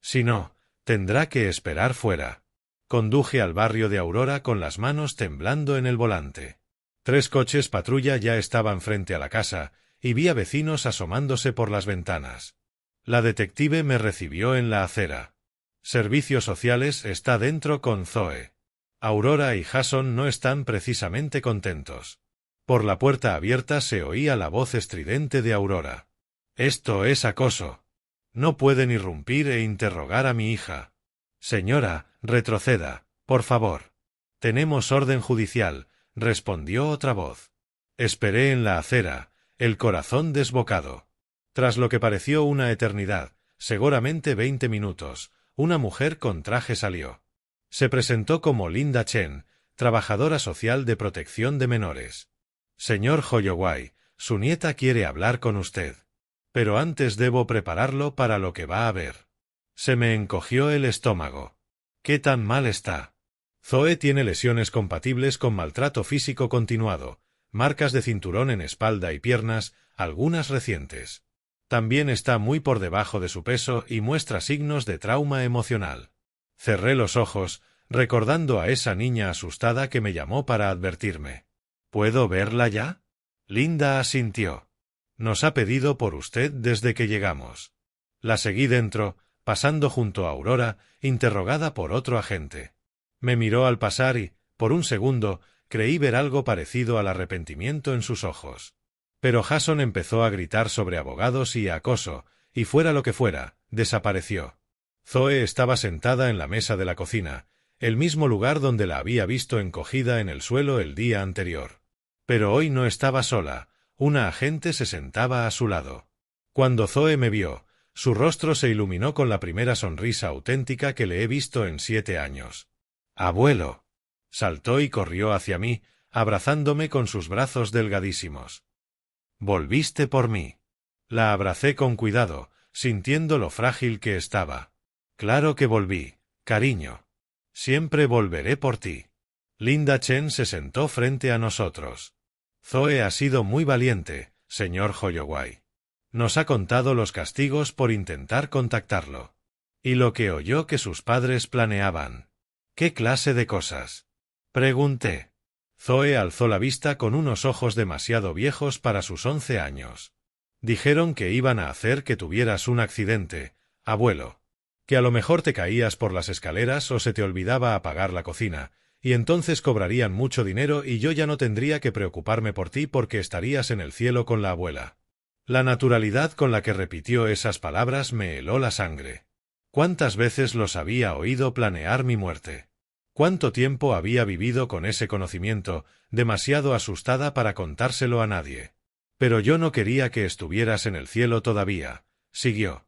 Si no, tendrá que esperar fuera. Conduje al barrio de Aurora con las manos temblando en el volante. 3 coches patrulla ya estaban frente a la casa, y vi a vecinos asomándose por las ventanas. La detective me recibió en la acera. Servicios Sociales está dentro con Zoe. Aurora y Jason no están precisamente contentos. Por la puerta abierta se oía la voz estridente de Aurora. Esto es acoso. No pueden irrumpir e interrogar a mi hija. Señora, retroceda, por favor. Tenemos orden judicial, respondió otra voz. Esperé en la acera, el corazón desbocado. Tras lo que pareció una eternidad, seguramente 20 minutos, una mujer con traje salió. Se presentó como Linda Chen, trabajadora social de protección de menores. Señor Holloway, su nieta quiere hablar con usted. Pero antes debo prepararlo para lo que va a ver. Se me encogió el estómago. ¿Qué tan mal está? Zoe tiene lesiones compatibles con maltrato físico continuado, marcas de cinturón en espalda y piernas, algunas recientes. También está muy por debajo de su peso y muestra signos de trauma emocional. Cerré los ojos, recordando a esa niña asustada que me llamó para advertirme. ¿Puedo verla ya? Linda asintió. Nos ha pedido por usted desde que llegamos. La seguí dentro, pasando junto a Aurora, interrogada por otro agente. Me miró al pasar y, por un segundo, creí ver algo parecido al arrepentimiento en sus ojos. Pero Jason empezó a gritar sobre abogados y acoso, y fuera lo que fuera, desapareció. Zoe estaba sentada en la mesa de la cocina, el mismo lugar donde la había visto encogida en el suelo el día anterior. Pero hoy no estaba sola, una agente se sentaba a su lado. Cuando Zoe me vio, su rostro se iluminó con la primera sonrisa auténtica que le he visto en 7 años. «Abuelo». Saltó y corrió hacia mí, abrazándome con sus brazos delgadísimos. «Volviste por mí». La abracé con cuidado, sintiendo lo frágil que estaba. «Claro que volví, cariño. Siempre volveré por ti». Linda Chen se sentó frente a nosotros. «Zoe ha sido muy valiente, señor Holloway. Nos ha contado los castigos por intentar contactarlo. Y lo que oyó que sus padres planeaban». «¿Qué clase de cosas?», pregunté. Zoe alzó la vista con unos ojos demasiado viejos para sus 11 años. «Dijeron que iban a hacer que tuvieras un accidente, abuelo. Que a lo mejor te caías por las escaleras o se te olvidaba apagar la cocina, y entonces cobrarían mucho dinero y yo ya no tendría que preocuparme por ti porque estarías en el cielo con la abuela». La naturalidad con la que repitió esas palabras me heló la sangre. ¿Cuántas veces los había oído planear mi muerte? ¿Cuánto tiempo había vivido con ese conocimiento, demasiado asustada para contárselo a nadie? Pero yo no quería que estuvieras en el cielo todavía, siguió.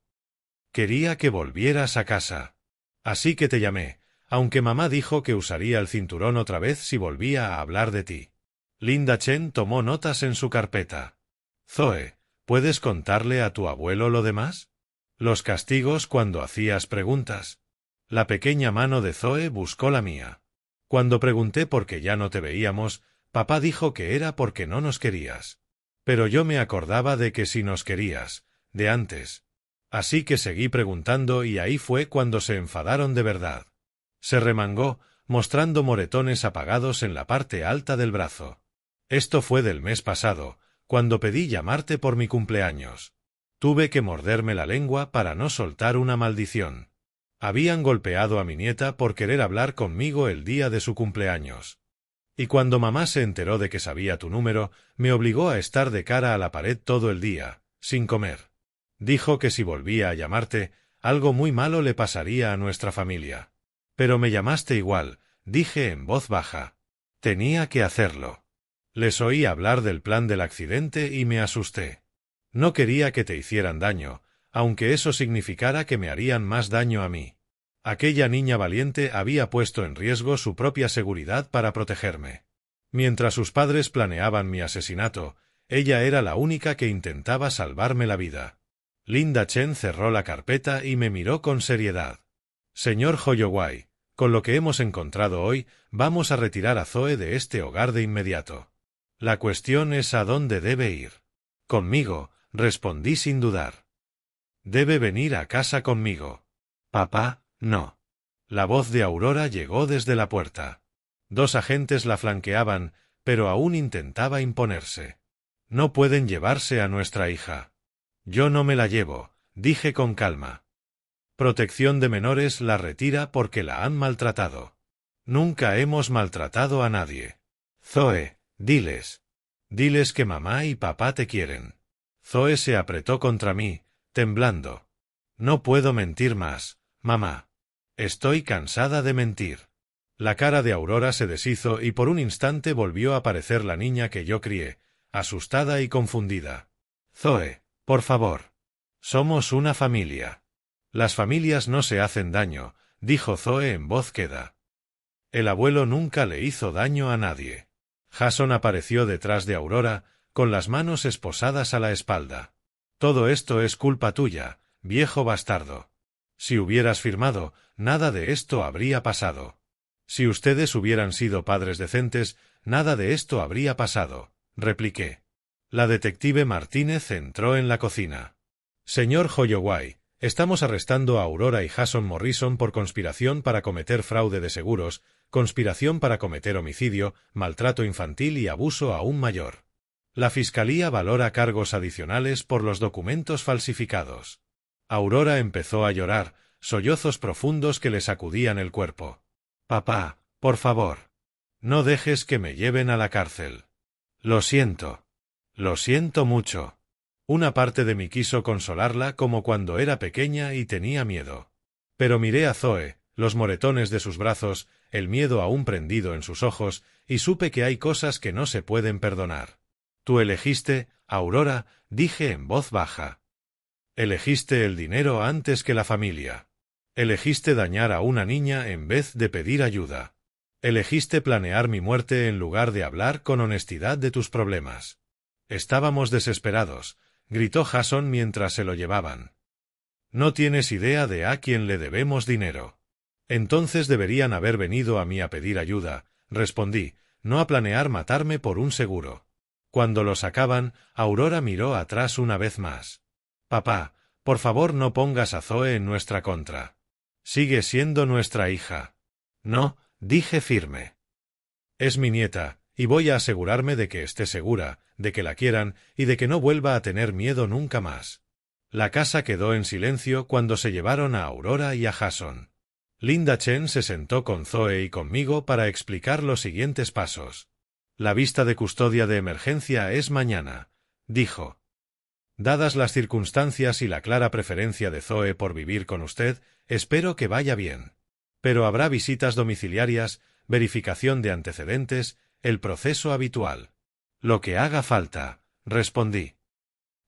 Quería que volvieras a casa. Así que te llamé, aunque mamá dijo que usaría el cinturón otra vez si volvía a hablar de ti. Linda Chen tomó notas en su carpeta. Zoe, ¿puedes contarle a tu abuelo lo demás? Los castigos cuando hacías preguntas. La pequeña mano de Zoe buscó la mía. Cuando pregunté por qué ya no te veíamos, papá dijo que era porque no nos querías. Pero yo me acordaba de que sí nos querías, de antes. Así que seguí preguntando y ahí fue cuando se enfadaron de verdad. Se remangó, mostrando moretones apagados en la parte alta del brazo. Esto fue del mes pasado, cuando pedí llamarte por mi cumpleaños. Tuve que morderme la lengua para no soltar una maldición. Habían golpeado a mi nieta por querer hablar conmigo el día de su cumpleaños. Y cuando mamá se enteró de que sabía tu número, me obligó a estar de cara a la pared todo el día, sin comer. Dijo que si volvía a llamarte, algo muy malo le pasaría a nuestra familia. Pero me llamaste igual, dije en voz baja. Tenía que hacerlo. Les oí hablar del plan del accidente y me asusté. No quería que te hicieran daño, aunque eso significara que me harían más daño a mí. Aquella niña valiente había puesto en riesgo su propia seguridad para protegerme. Mientras sus padres planeaban mi asesinato, ella era la única que intentaba salvarme la vida. Linda Chen cerró la carpeta y me miró con seriedad. Señor Holloway, con lo que hemos encontrado hoy, vamos a retirar a Zoe de este hogar de inmediato. La cuestión es a dónde debe ir. Conmigo, respondí sin dudar. Debe venir a casa conmigo. Papá, no. La voz de Aurora llegó desde la puerta. 2 agentes la flanqueaban, pero aún intentaba imponerse. No pueden llevarse a nuestra hija. Yo no me la llevo, dije con calma. Protección de menores la retira porque la han maltratado. Nunca hemos maltratado a nadie. Zoe, diles. Diles que mamá y papá te quieren. Zoe se apretó contra mí, temblando. No puedo mentir más, mamá. Estoy cansada de mentir. La cara de Aurora se deshizo y por un instante volvió a aparecer la niña que yo crié, asustada y confundida. Zoe, por favor. Somos una familia. Las familias no se hacen daño, dijo Zoe en voz queda. El abuelo nunca le hizo daño a nadie. Jason apareció detrás de Aurora, con las manos esposadas a la espalda. Todo esto es culpa tuya, viejo bastardo. Si hubieras firmado, nada de esto habría pasado. Si ustedes hubieran sido padres decentes, nada de esto habría pasado, repliqué. La detective Martínez entró en la cocina. Señor Holloway, estamos arrestando a Aurora y Jason Morrison por conspiración para cometer fraude de seguros, conspiración para cometer homicidio, maltrato infantil y abuso aún mayor. La Fiscalía valora cargos adicionales por los documentos falsificados. Aurora empezó a llorar, sollozos profundos que le sacudían el cuerpo. Papá, por favor. No dejes que me lleven a la cárcel. Lo siento. Lo siento mucho. Una parte de mí quiso consolarla como cuando era pequeña y tenía miedo. Pero miré a Zoe, los moretones de sus brazos, el miedo aún prendido en sus ojos, y supe que hay cosas que no se pueden perdonar. Tú elegiste, Aurora, dije en voz baja. Elegiste el dinero antes que la familia. Elegiste dañar a una niña en vez de pedir ayuda. Elegiste planear mi muerte en lugar de hablar con honestidad de tus problemas. Estábamos desesperados, gritó Jason mientras se lo llevaban. No tienes idea de a quién le debemos dinero. Entonces deberían haber venido a mí a pedir ayuda, respondí, no a planear matarme por un seguro. Cuando lo sacaban, Aurora miró atrás una vez más. Papá, por favor no pongas a Zoe en nuestra contra. Sigue siendo nuestra hija. No, dije firme. Es mi nieta, y voy a asegurarme de que esté segura, de que la quieran y de que no vuelva a tener miedo nunca más. La casa quedó en silencio cuando se llevaron a Aurora y a Jason. Linda Chen se sentó con Zoe y conmigo para explicar los siguientes pasos. La vista de custodia de emergencia es mañana, dijo. Dadas las circunstancias y la clara preferencia de Zoe por vivir con usted, espero que vaya bien. Pero habrá visitas domiciliarias, verificación de antecedentes, el proceso habitual. Lo que haga falta, respondí.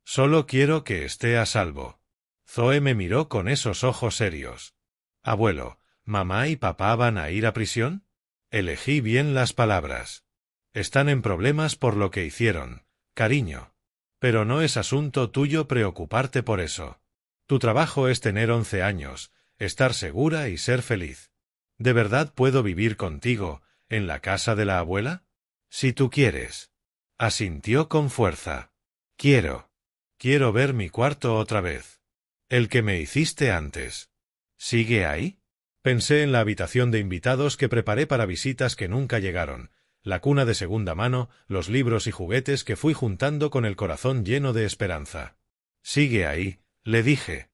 Solo quiero que esté a salvo. Zoe me miró con esos ojos serios. Abuelo, ¿mamá y papá van a ir a prisión? Elegí bien las palabras. Están en problemas por lo que hicieron, cariño. Pero no es asunto tuyo preocuparte por eso. Tu trabajo es tener 11 años, estar segura y ser feliz. ¿De verdad puedo vivir contigo, en la casa de la abuela? Si tú quieres. Asintió con fuerza. Quiero. Quiero ver mi cuarto otra vez. El que me hiciste antes. ¿Sigue ahí? Pensé en la habitación de invitados que preparé para visitas que nunca llegaron, la cuna de segunda mano, los libros y juguetes que fui juntando con el corazón lleno de esperanza. Sigue ahí, le dije.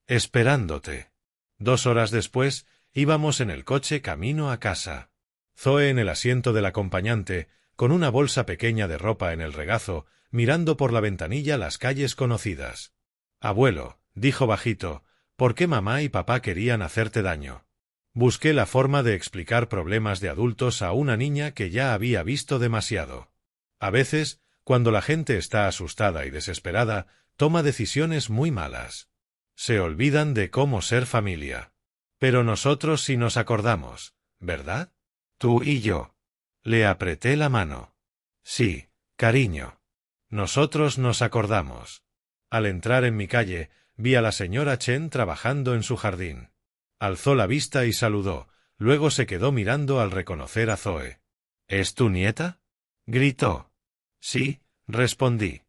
Esperándote. 2 horas después, íbamos en el coche camino a casa. Zoe en el asiento del acompañante, con una bolsa pequeña de ropa en el regazo, mirando por la ventanilla las calles conocidas. Abuelo, dijo bajito, ¿por qué mamá y papá querían hacerte daño? Busqué la forma de explicar problemas de adultos a una niña que ya había visto demasiado. A veces, cuando la gente está asustada y desesperada, toma decisiones muy malas. Se olvidan de cómo ser familia. Pero nosotros sí nos acordamos, ¿verdad? Tú y yo. Le apreté la mano. Sí, cariño. Nosotros nos acordamos. Al entrar en mi calle, vi a la señora Chen trabajando en su jardín. Alzó la vista y saludó, luego se quedó mirando al reconocer a Zoe. ¿Es tu nieta? Gritó. Sí, respondí.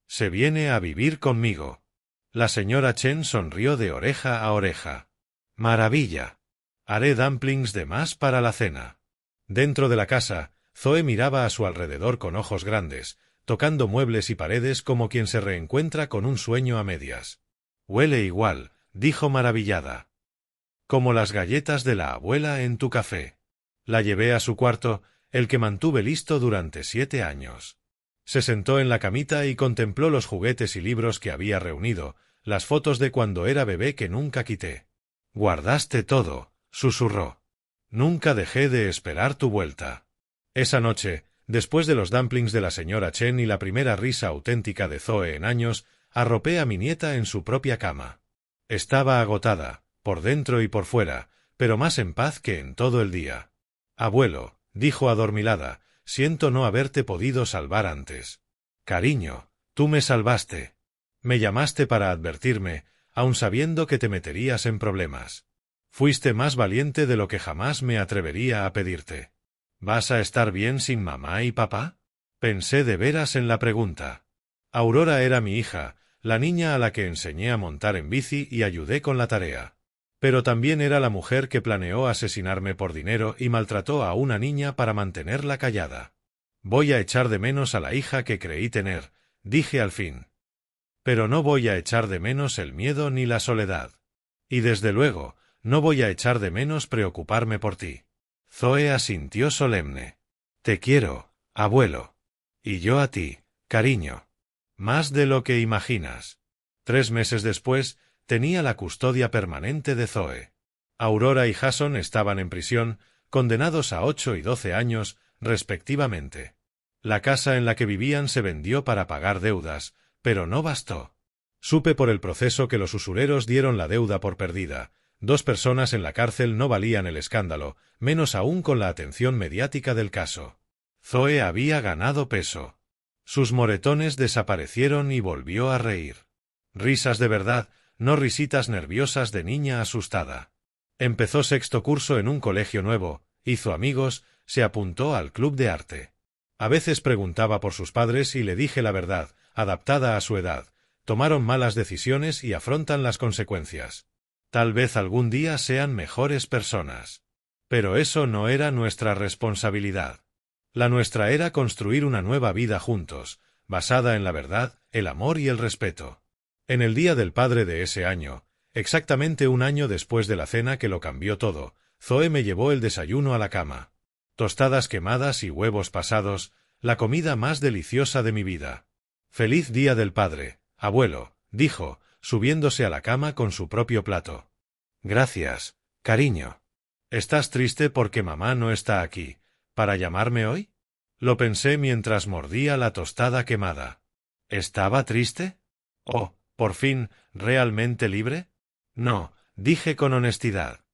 Se viene a vivir conmigo. La señora Chen sonrió de oreja a oreja. Maravilla. Haré dumplings de más para la cena. Dentro de la casa, Zoe miraba a su alrededor con ojos grandes, tocando muebles y paredes como quien se reencuentra con un sueño a medias. Huele igual, dijo maravillada. Como las galletas de la abuela en tu café. La llevé a su cuarto, el que mantuve listo durante 7 años. Se sentó en la camita y contempló los juguetes y libros que había reunido, las fotos de cuando era bebé que nunca quité. «Guardaste todo», susurró. «Nunca dejé de esperar tu vuelta». Esa noche, después de los dumplings de la señora Chen y la primera risa auténtica de Zoe en años, arropé a mi nieta en su propia cama. Estaba agotada, por dentro y por fuera, pero más en paz que en todo el día. «Abuelo», dijo adormilada, «siento no haberte podido salvar antes». «Cariño, tú me salvaste. Me llamaste para advertirme, aun sabiendo que te meterías en problemas. Fuiste más valiente de lo que jamás me atrevería a pedirte». «¿Vas a estar bien sin mamá y papá?». Pensé de veras en la pregunta. Aurora era mi hija, la niña a la que enseñé a montar en bici y ayudé con la tarea. Pero también era la mujer que planeó asesinarme por dinero y maltrató a una niña para mantenerla callada. «Voy a echar de menos a la hija que creí tener», dije al fin. «Pero no voy a echar de menos el miedo ni la soledad. Y desde luego, no voy a echar de menos preocuparme por ti». Zoe asintió solemne. «Te quiero, abuelo. Y yo a ti, cariño. Más de lo que imaginas». 3 meses después, tenía la custodia permanente de Zoe. Aurora y Jason estaban en prisión, condenados a 8 y 12 años, respectivamente. La casa en la que vivían se vendió para pagar deudas, pero no bastó. Supe por el proceso que los usureros dieron la deuda por perdida. 2 personas en la cárcel no valían el escándalo, menos aún con la atención mediática del caso. Zoe había ganado peso. Sus moretones desaparecieron y volvió a reír. Risas de verdad, no risitas nerviosas de niña asustada. Empezó 6º curso en un colegio nuevo, hizo amigos, se apuntó al club de arte. A veces preguntaba por sus padres y le dije la verdad, adaptada a su edad. Tomaron malas decisiones y afrontan las consecuencias. Tal vez algún día sean mejores personas. Pero eso no era nuestra responsabilidad. La nuestra era construir una nueva vida juntos, basada en la verdad, el amor y el respeto. En el día del padre de ese año, exactamente 1 año después de la cena que lo cambió todo, Zoe me llevó el desayuno a la cama. Tostadas quemadas y huevos pasados, la comida más deliciosa de mi vida. «Feliz día del padre, abuelo», dijo, subiéndose a la cama con su propio plato. «Gracias, cariño. ¿Estás triste porque mamá no está aquí, para llamarme hoy?». Lo pensé mientras mordía la tostada quemada. ¿Estaba triste? Oh, por fin, ¿realmente libre? No, dije con honestidad.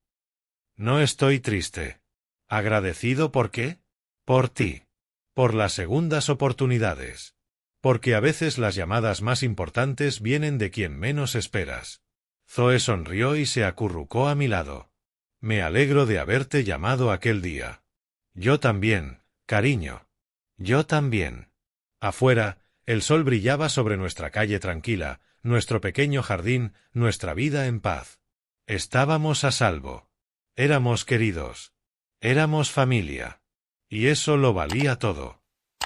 No estoy triste. ¿Agradecido por qué? Por ti. Por las segundas oportunidades. Porque a veces las llamadas más importantes vienen de quien menos esperas. Zoe sonrió y se acurrucó a mi lado. «Me alegro de haberte llamado aquel día». «Yo también, cariño. Yo también». Afuera, el sol brillaba sobre nuestra calle tranquila, nuestro pequeño jardín, nuestra vida en paz. Estábamos a salvo. Éramos queridos. Éramos familia. Y eso lo valía todo.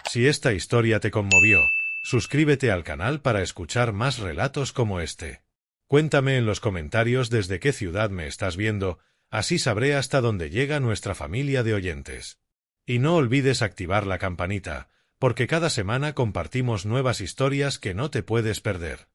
Si esta historia te conmovió, suscríbete al canal para escuchar más relatos como este. Cuéntame en los comentarios desde qué ciudad me estás viendo, así sabré hasta dónde llega nuestra familia de oyentes. Y no olvides activar la campanita, porque cada semana compartimos nuevas historias que no te puedes perder.